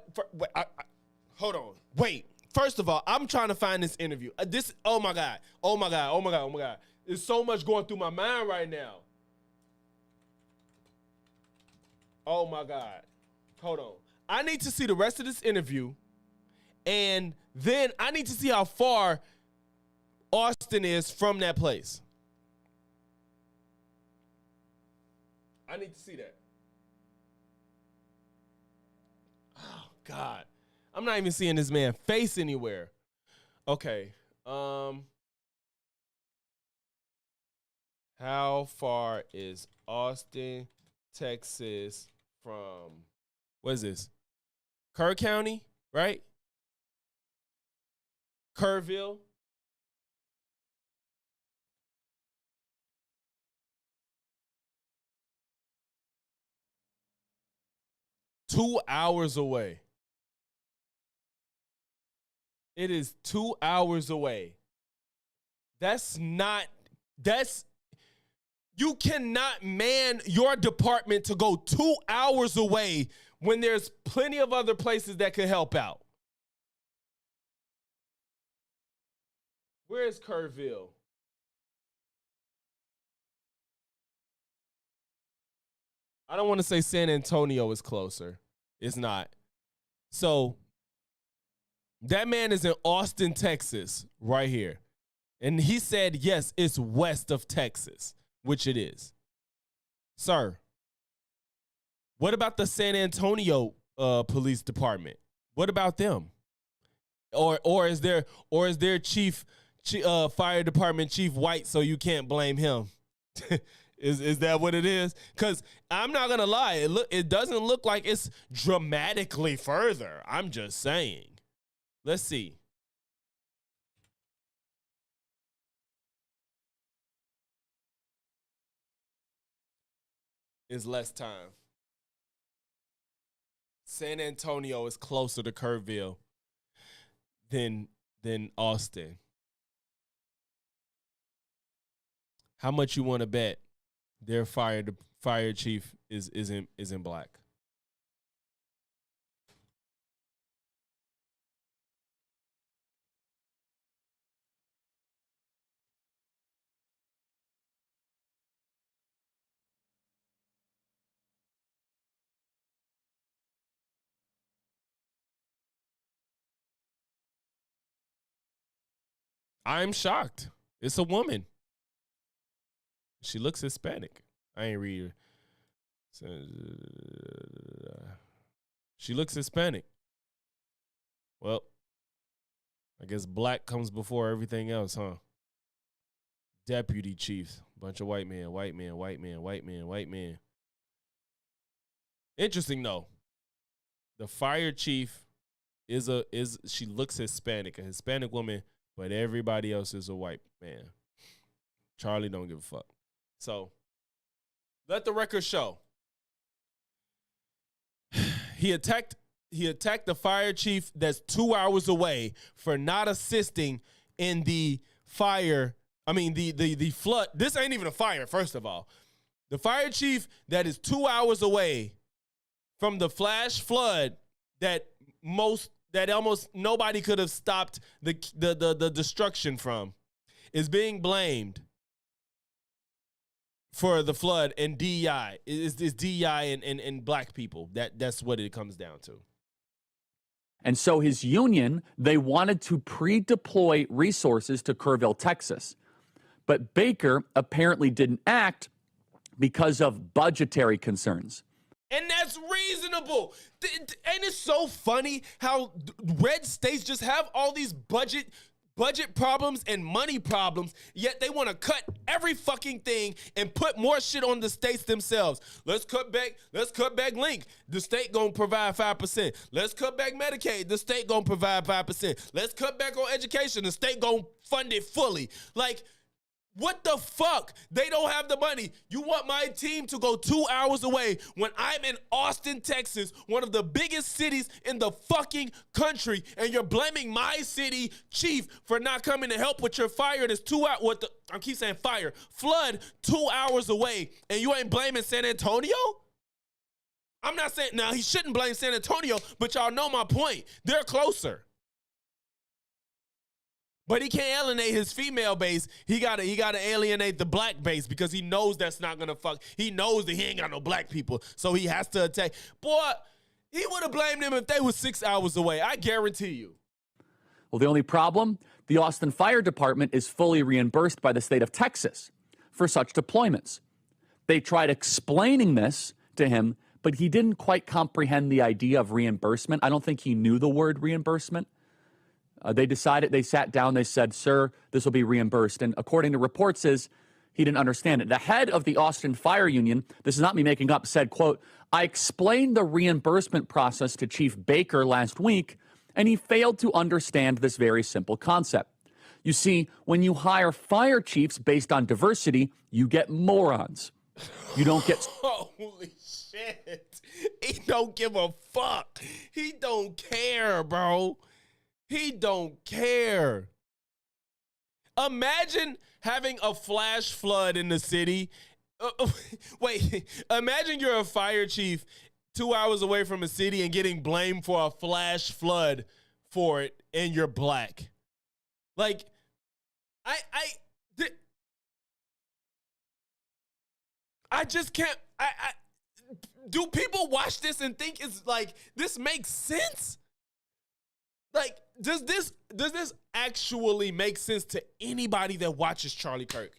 hold on, wait. First of all, I'm trying to find this interview. Oh my God. There's so much going through my mind right now. Oh my God. Hold on. I need to see the rest of this interview, and then I need to see how far Austin is from that place. I need to see that. Oh, God. I'm not even seeing this man's face anywhere. Okay. How far is Austin, Texas from, what is this? Kirk County, right? Kerrville. Two hours away. It is 2 hours away. You cannot man your department to go 2 hours away when there's plenty of other places that could help out. Where is Kerrville? I don't want to say San Antonio is closer. It's not. So that man is in Austin, Texas, right here. And he said, yes, it's west of Texas, which it is. Sir, what about the San Antonio police department? What about them? Or is their chief fire department chief white, so you can't blame him? Is that what it is? Because I'm not gonna lie, it doesn't look like it's dramatically further. I'm just saying. Let's see. It's less time. San Antonio is closer to Kerrville than Austin. How much you want to bet their fire chief is in black? I'm shocked. It's a woman. She looks Hispanic. I ain't read her. She looks Hispanic. Well, I guess black comes before everything else, huh? Deputy chiefs, bunch of white men, white men, white men, white men, white men. Interesting though. The fire chief is she looks Hispanic, a Hispanic woman, but everybody else is a white man. Charlie don't give a fuck. So let the record show. He attacked the fire chief that's 2 hours away for not assisting in the fire. I mean, the flood. This ain't even a fire, first of all. The fire chief that is 2 hours away from the flash flood that almost nobody could have stopped the destruction from is being blamed for the flood, and DEI is DEI and black people. That's what it comes down to. And so his union, they wanted to pre-deploy resources to Kerrville, Texas. But Baker apparently didn't act because of budgetary concerns. And that's reasonable. Ain't it so funny how red states just have all these budget problems and money problems, yet they want to cut every fucking thing and put more shit on the states themselves. Let's cut back Link. The state gonna provide 5%. Let's cut back Medicaid. The state gonna provide 5%. Let's cut back on education. The state gonna fund it fully. Like, what the fuck? They don't have the money. You want my team to go 2 hours away when I'm in Austin, Texas, one of the biggest cities in the fucking country, and you're blaming my city chief for not coming to help with your fire that's 2 hours. I keep saying fire. Flood 2 hours away, and you ain't blaming San Antonio? I'm not saying, now he shouldn't blame San Antonio, but y'all know my point. They're closer. But he can't alienate his female base. He gotta alienate the black base because he knows that's not gonna fuck. He knows that he ain't got no black people, so he has to attack. Boy, he would have blamed them if they were 6 hours away. I guarantee you. Well, the only problem, the Austin Fire Department is fully reimbursed by the state of Texas for such deployments. They tried explaining this to him, but he didn't quite comprehend the idea of reimbursement. I don't think he knew the word reimbursement. They sat down, they said, sir, this will be reimbursed. And according to reports, he didn't understand it. The head of the Austin Fire Union, this is not me making up, said, quote, I explained the reimbursement process to Chief Baker last week, and he failed to understand this very simple concept. You see, when you hire fire chiefs based on diversity, you get morons. You don't get... Holy shit. He don't give a fuck. He don't care, bro. He don't care. Imagine having a flash flood in the city. Wait, imagine you're a fire chief 2 hours away from a city and getting blamed for a flash flood for it, and you're black. Like, I just can't. Do people watch this and think it's like, this makes sense? Like, does this actually make sense to anybody that watches Charlie Kirk?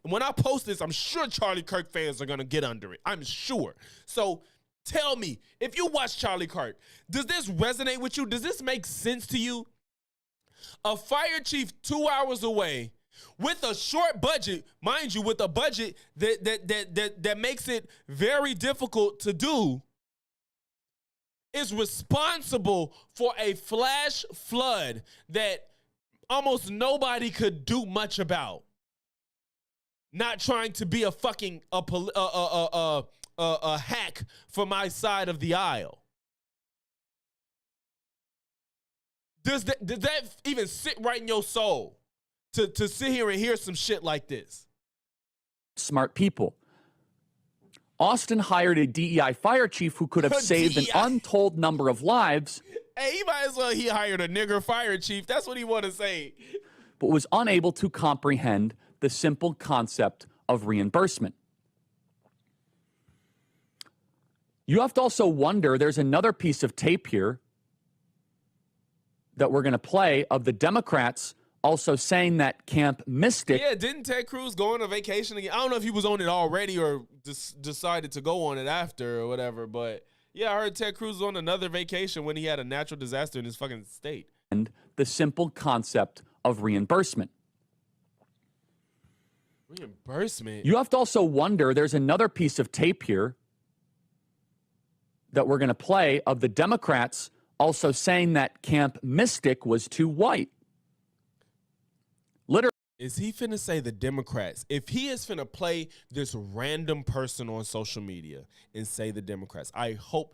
And when I post this, I'm sure Charlie Kirk fans are going to get under it. I'm sure. So tell me, if you watch Charlie Kirk, does this resonate with you? Does this make sense to you? A fire chief 2 hours away with a short budget, mind you, with a budget that makes it very difficult to do, is responsible for a flash flood that almost nobody could do much about. Not trying to be a fucking a hack for my side of the aisle. Does that even sit right in your soul to sit here and hear some shit like this? Smart people. Austin hired a DEI fire chief who could have saved an untold number of lives. Hey, he might as well he hired a nigger fire chief. That's what he want to say. But was unable to comprehend the simple concept of reimbursement. You have to also wonder, there's another piece of tape here that we're going to play of the Democrats also saying that Camp Mystic. Yeah, didn't Ted Cruz go on a vacation again? I don't know if he was on it already or decided to go on it after or whatever, but yeah, I heard Ted Cruz was on another vacation when he had a natural disaster in his fucking state. And the simple concept of reimbursement. Reimbursement? You have to also wonder, there's another piece of tape here that we're going to play of the Democrats also saying that Camp Mystic was too white. Literally. Is he finna say the Democrats? If he is finna play this random person on social media and say the Democrats, I hope,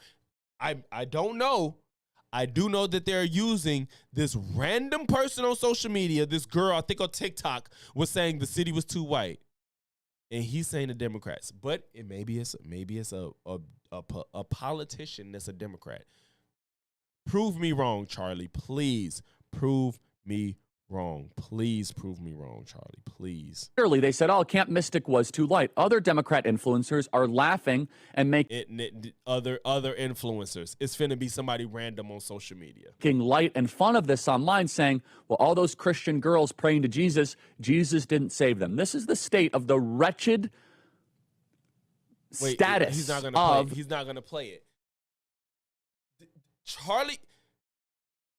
I don't know. I do know that they're using this random person on social media. This girl, I think on TikTok, was saying the city was too white. And he's saying the Democrats. But maybe it's a politician that's a Democrat. Prove me wrong, Charlie. Please prove me wrong. Please prove me wrong, Charlie. Please. Clearly, they said, oh, Camp Mystic was too light. Other Democrat influencers are laughing and making other influencers. It's finna be somebody random on social media. Making light and fun of this online, saying, well, all those Christian girls praying to Jesus, Jesus didn't save them. This is the state of the wretched status he's not gonna play it. Charlie,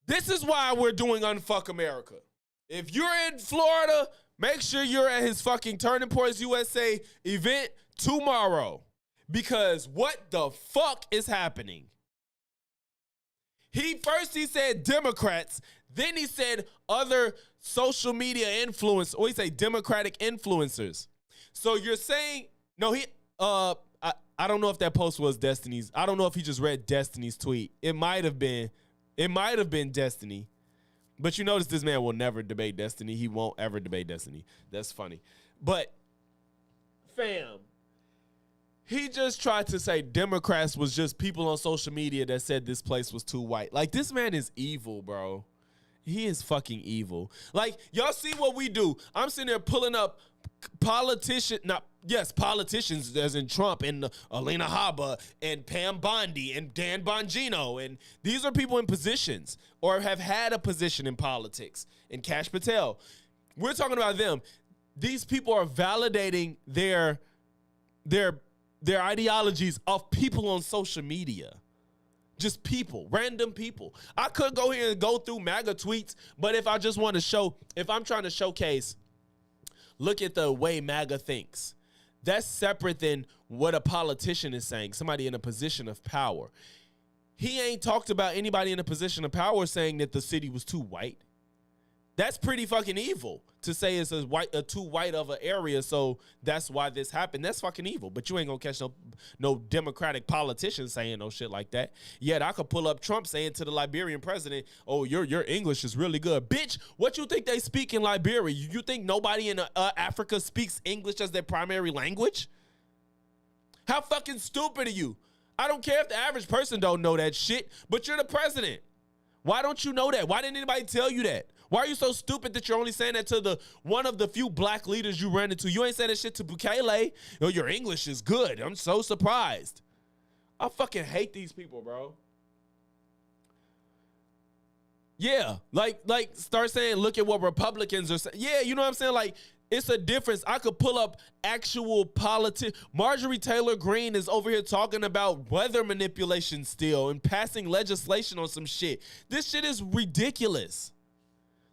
this is why we're doing Unfuck America. If you're in Florida, make sure you're at his fucking Turning Points USA event tomorrow. Because what the fuck is happening? He said Democrats, then he said other social media influencers, or he said Democratic influencers. So you're saying, no, I don't know if that post was Destiny's. I don't know if he just read Destiny's tweet. It might have been Destiny. But you notice this man will never debate Destiny. He won't ever debate Destiny. That's funny. But, fam, he just tried to say Democrats was just people on social media that said this place was too white. Like, this man is evil, bro. He is fucking evil. Like, y'all see what we do. I'm sitting there pulling up politicians as in Trump and Alina Habba and Pam Bondi and Dan Bongino. And these are people in positions or have had a position in politics. And Kash Patel. We're talking about them. These people are validating their ideologies of people on social media. Just people, random people. I could go here and go through MAGA tweets, but if I just want to show, if I'm trying to showcase, look at the way MAGA thinks. That's separate than what a politician is saying, somebody in a position of power. He ain't talked about anybody in a position of power saying that the city was too white. That's pretty fucking evil to say it's a too white of an area, so that's why this happened. That's fucking evil. But you ain't gonna catch no Democratic politician saying no shit like that. Yet I could pull up Trump saying to the Liberian president, "Oh, your English is really good, bitch." What you think they speak in Liberia? You think nobody in Africa speaks English as their primary language? How fucking stupid are you? I don't care if the average person don't know that shit, but you're the president. Why don't you know that? Why didn't anybody tell you that? Why are you so stupid that you're only saying that to the one of the few black leaders you ran into? You ain't saying that shit to Bukele. Yo, your English is good. I'm so surprised. I fucking hate these people, bro. Yeah, like start saying, look at what Republicans are saying. Yeah, you know what I'm saying? Like, it's a difference. I could pull up actual politics. Marjorie Taylor Greene is over here talking about weather manipulation still and passing legislation on some shit. This shit is ridiculous.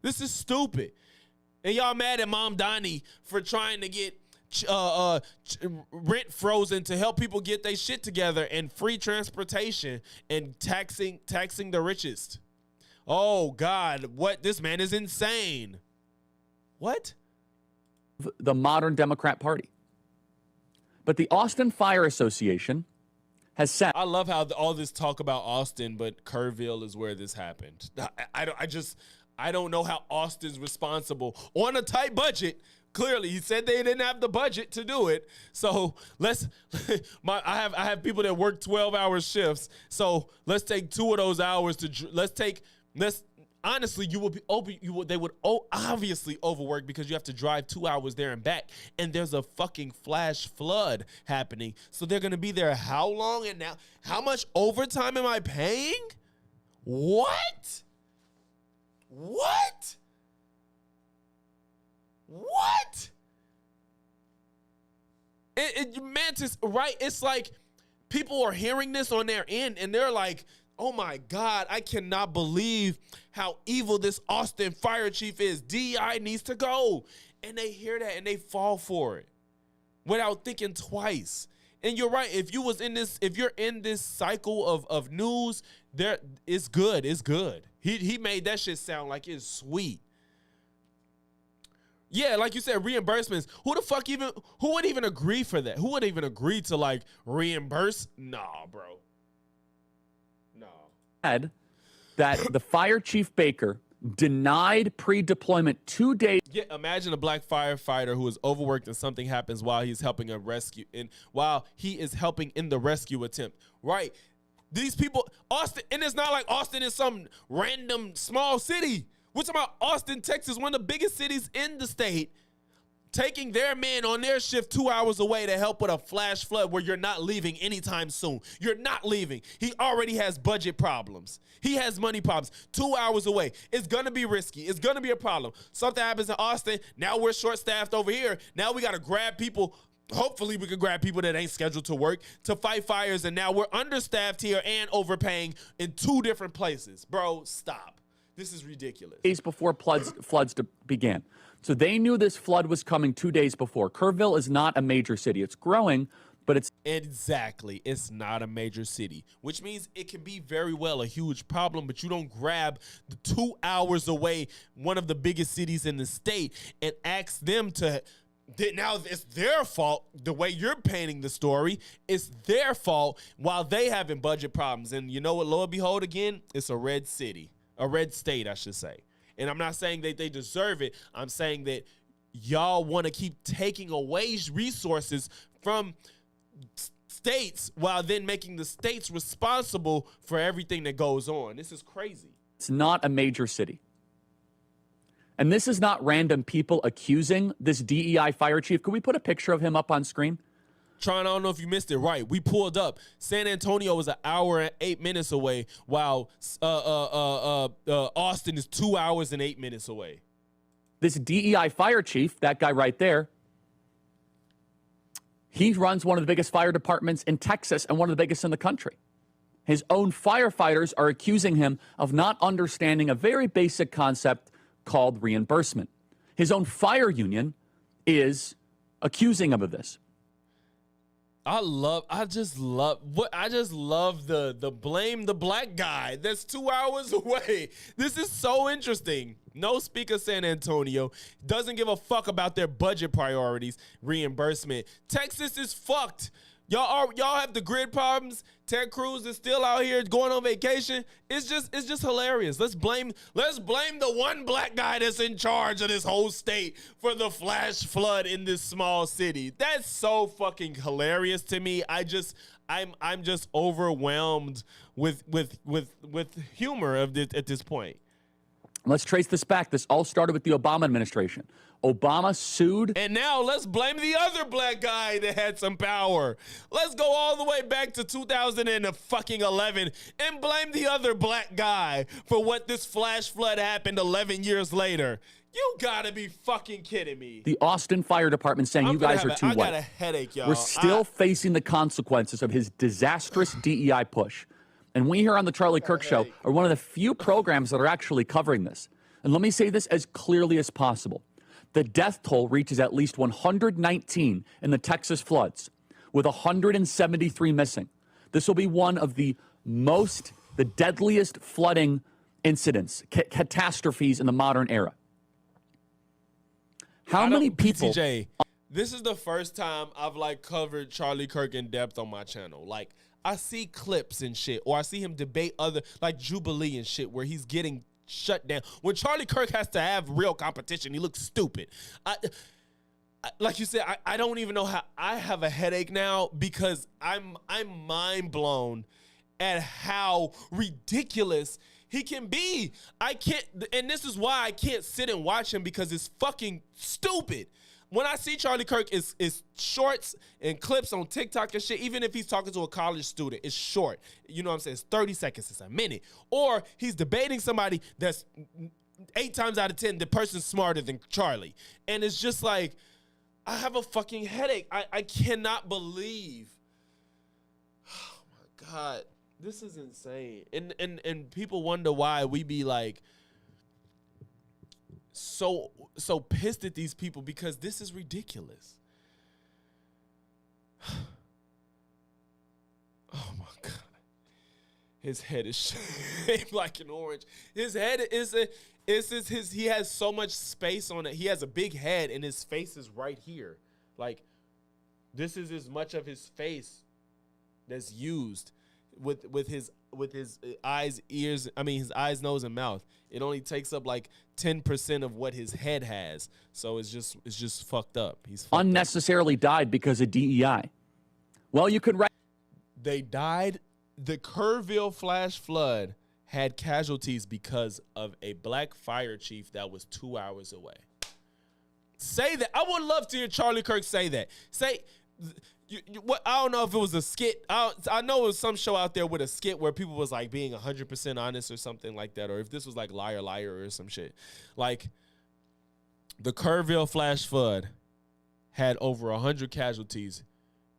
This is stupid. And y'all mad at Mom Donnie for trying to get rent frozen to help people get their shit together and free transportation and taxing the richest. Oh, God, what? This man is insane. What? The modern Democrat Party. But the Austin Fire Association has said... I love how all this talk about Austin, but Kerrville is where this happened. I don't know how Austin's responsible on a tight budget. Clearly, he said they didn't have the budget to do it. So I have people that work 12-hour shifts. So let's take 2 of those hours honestly, they would obviously overwork because you have to drive 2 hours there and back, and there's a fucking flash flood happening. So they're gonna be there how long? And now, how much overtime am I paying? What? Mantis, right? It's like people are hearing this on their end, and they're like, oh my God, I cannot believe how evil this Austin fire chief is. DEI needs to go. And they hear that and they fall for it without thinking twice. And you're right. If you're in this cycle of news, it's good. It's good. He made that shit sound like it's sweet. Yeah, like you said, reimbursements. Who would even agree for that? Who would even agree to like reimburse? Nah, bro. No. That the fire chief Baker denied pre-deployment 2 days. Yeah, imagine a black firefighter who is overworked and something happens while he's helping a rescue and while he is helping in the rescue attempt. Right. These people, Austin, and it's not like Austin is some random small city. We're talking about Austin, Texas, one of the biggest cities in the state, taking their men on their shift 2 hours away to help with a flash flood where you're not leaving anytime soon. You're not leaving. He already has budget problems. He has money problems. 2 hours away. It's going to be risky. It's going to be a problem. Something happens in Austin. Now we're short-staffed over here. Now we got to grab people. Hopefully we can grab people that ain't scheduled to work to fight fires. And now we're understaffed here and overpaying in 2 different places. Bro, stop. This is ridiculous. Days before floods began. So they knew this flood was coming 2 days before. Kerrville is not a major city. It's growing, but it's... Exactly. It's not a major city, which means it can be very well a huge problem, but you don't grab the 2 hours away, one of the biggest cities in the state, and ask them to... Now it's their fault. The way you're painting the story, it's their fault while they having budget problems. And you know what, lo and behold, again, it's a red city. A red state, I should say. And I'm not saying that they deserve it. I'm saying that y'all want to keep taking away resources from states while then making the states responsible for everything that goes on. This is crazy. It's not a major city. And this is not random people accusing this DEI fire chief. Could we put a picture of him up on screen? Tron, I don't know if you missed it. Right, we pulled up. San Antonio was 1 hour and 8 minutes away, while Austin is 2 hours and 8 minutes away. This DEI fire chief, that guy right there, he runs one of the biggest fire departments in Texas and one of the biggest in the country. His own firefighters are accusing him of not understanding a very basic concept called reimbursement. His own fire union is accusing him of this. I just love the blame the black guy that's 2 hours away. This is so interesting. No speaker San Antonio doesn't give a fuck about their budget priorities, reimbursement. Texas is fucked. Y'all have the grid problems. Ted Cruz is still out here going on vacation. It's just hilarious. Let's blame the one black guy that's in charge of this whole state for the flash flood in this small city. That's so fucking hilarious to me. I'm just overwhelmed with humor at this point. Let's trace this back. This all started with the Obama administration. Obama sued. And now let's blame the other black guy that had some power. Let's go all the way back to 2011 and blame the other black guy for what this flash flood happened 11 years later. You gotta be fucking kidding me. The Austin Fire Department saying you guys are too white. I got a headache, y'all. We're still facing the consequences of his disastrous DEI push. And we here on the Charlie Kirk Show are one of the few programs that are actually covering this. And let me say this as clearly as possible. The death toll reaches at least 119 in the Texas floods, with 173 missing. This will be one of the deadliest flooding incidents, catastrophes in the modern era. How many people... PTJ, this is the first time I've covered Charlie Kirk in depth on my channel. I see clips and shit, or I see him debate other, Jubilee and shit, where he's getting shut down. When Charlie Kirk has to have real competition, he looks stupid. Like you said, I don't even know how. I have a headache now because I'm mind blown at how ridiculous he can be. I can't, and this is why I can't sit and watch him, because it's fucking stupid. When I see Charlie Kirk, it's shorts and clips on TikTok and shit. Even if he's talking to a college student, it's short. You know what I'm saying? It's 30 seconds, it's a minute. Or he's debating somebody that's 8 times out of 10, the person's smarter than Charlie. And it's just like, I have a fucking headache. I cannot believe. Oh my God. This is insane. And people wonder why we be like so pissed at these people, because this is ridiculous. Oh my God. His head is shaped like an orange. His head he has so much space on it. He has a big head and his face is right here. Like, this is as much of his face that's used with his eyes, ears, his eyes, nose, and mouth. It only takes up like 10% of what his head has. So it's just fucked up. He's fucked unnecessarily died because of DEI. Well, you could write. They died. The Kerrville flash flood had casualties because of a black fire chief that was 2 hours away. Say that. I would love to hear Charlie Kirk say that. What, I don't know if it was a skit. I know it was some show out there with a skit where people was like being 100% honest or something like that, or if this was like Liar Liar or some shit. Like, the Kerrville flash flood had over 100 casualties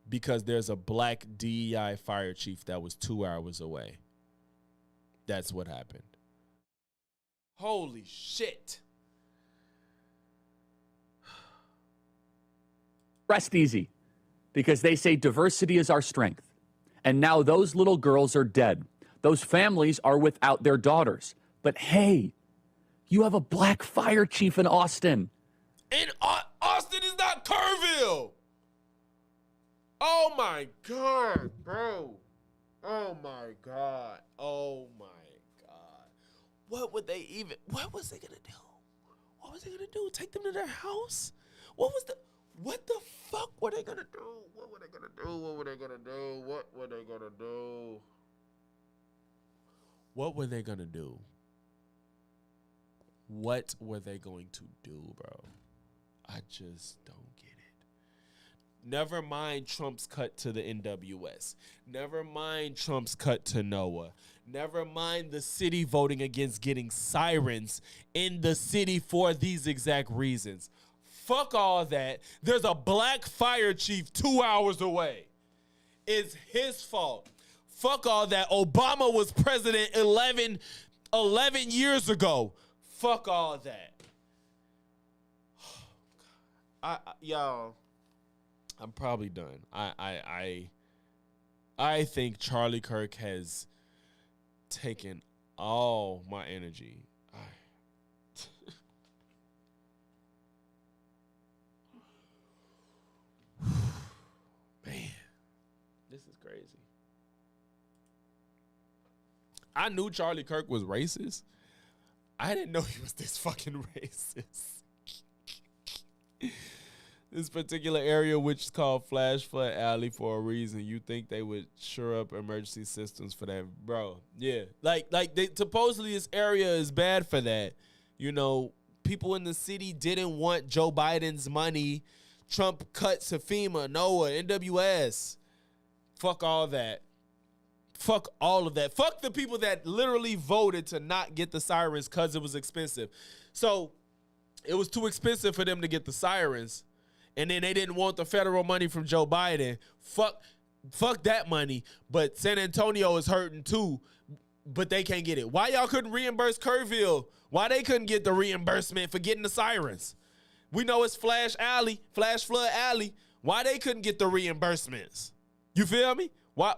because there's a black DEI fire chief that was 2 hours away. That's what happened. Holy shit. Rest easy, because they say diversity is our strength. And now those little girls are dead. Those families are without their daughters. But hey, you have a black fire chief in Austin. And Austin is not Kerrville. Oh my God, bro. Oh my God. Oh my God. What was they gonna do? What was they gonna do? Take them to their house? What the fuck were they gonna do? What were they gonna do? What were they gonna do? What were they gonna do? What were they gonna do? What were they going to do, bro? I just don't get it. Never mind Trump's cut to the NWS. Never mind Trump's cut to NOAA. Never mind the city voting against getting sirens in the city for these exact reasons. Fuck all that. There's a black fire chief 2 hours away. It's his fault. Fuck all that. Obama was president 11 years ago. Fuck all that. Y'all, I'm probably done. I think Charlie Kirk has taken all my energy. Man, this is crazy. I knew Charlie Kirk was racist. I didn't know he was this fucking racist. This particular area, which is called Flash Flood Alley for a reason. You think they would shore up emergency systems for that, bro? Yeah, like supposedly this area is bad for that. You know, people in the city didn't want Joe Biden's money. Trump cut to FEMA, NOAA, NWS. Fuck all that. Fuck all of that. Fuck the people that literally voted to not get the sirens because it was expensive. So it was too expensive for them to get the sirens. And then they didn't want the federal money from Joe Biden. Fuck that money. But San Antonio is hurting too, but they can't get it. Why y'all couldn't reimburse Kerrville? Why they couldn't get the reimbursement for getting the sirens? We know it's Flash Flood Alley. Why they couldn't get the reimbursements? You feel me? Why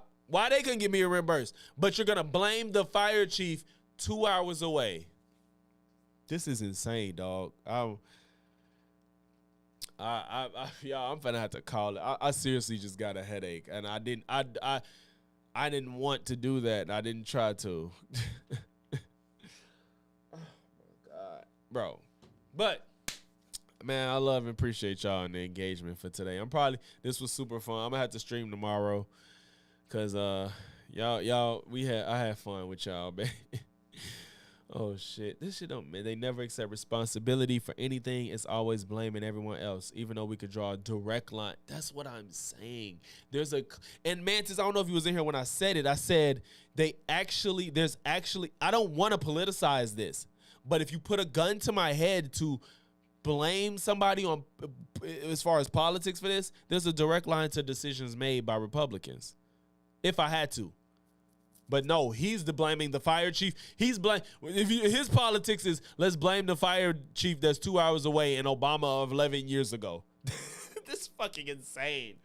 they couldn't get me a reimbursement? But you're gonna blame the fire chief 2 hours away. This is insane, dog. Y'all, I'm finna have to call it. I seriously just got a headache, and I didn't want to do that. And I didn't try to. Oh my God, bro. But man, I love and appreciate y'all and the engagement for today. This was super fun. I'm gonna have to stream tomorrow, cause I had fun with y'all, man. Oh shit, this shit they never accept responsibility for anything. It's always blaming everyone else, even though we could draw a direct line. That's what I'm saying. And Mantis, I don't know if you was in here when I said it. I said I don't want to politicize this, but if you put a gun to my head to blame somebody on as far as politics for this, there's a direct line to decisions made by Republicans. If I had to. But no, he's blaming the fire chief. His politics is let's blame the fire chief that's 2 hours away in Obama of 11 years ago. This is fucking insane.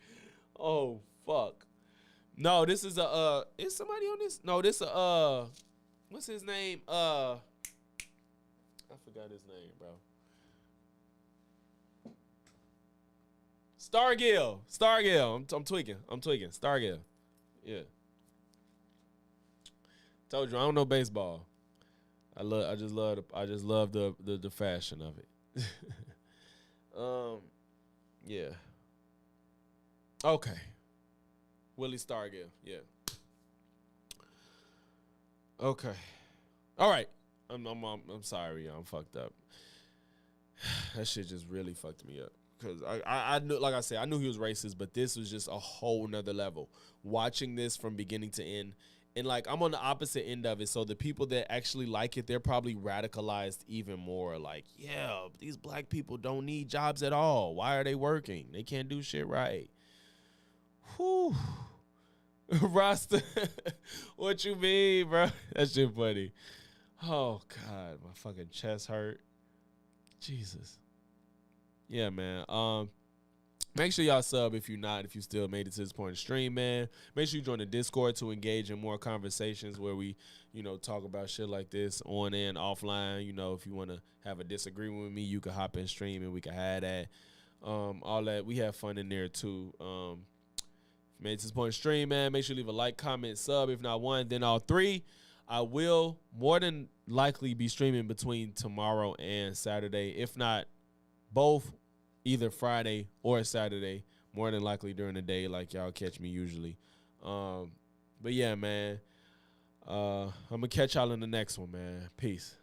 Oh, fuck. No, this is is somebody on this? No, this what's his name? I forgot his name, bro. Stargill. I'm tweaking. Stargill. Yeah. Told you I don't know baseball. I just love the fashion of it. Yeah. Okay. Willie Stargill. Yeah. Okay. All right. I'm sorry, y'all. I'm fucked up. That shit just really fucked me up. Because I knew, like I said, I knew he was racist, but this was just a whole nother level. Watching this from beginning to end, and like I'm on the opposite end of it. So the people that actually like it, they're probably radicalized even more. Like, yeah, these black people don't need jobs at all. Why are they working? They can't do shit right. Whew. Rasta, what you mean, bro? That shit funny. Oh, God, my fucking chest hurt. Jesus. Yeah, man. Make sure y'all sub if you still made it to this point of the stream, man. Make sure you join the Discord to engage in more conversations where we, talk about shit like this on and offline. If you want to have a disagreement with me, you can hop in stream and we can have that. All that. We have fun in there, too. If you made it to this point of the stream, man, make sure you leave a like, comment, sub. If not one, then all three. I will more than likely be streaming between tomorrow and Saturday. If not, both either Friday or Saturday, more than likely during the day, like y'all catch me usually. But yeah, man, I'm gonna catch y'all in the next one, man. Peace.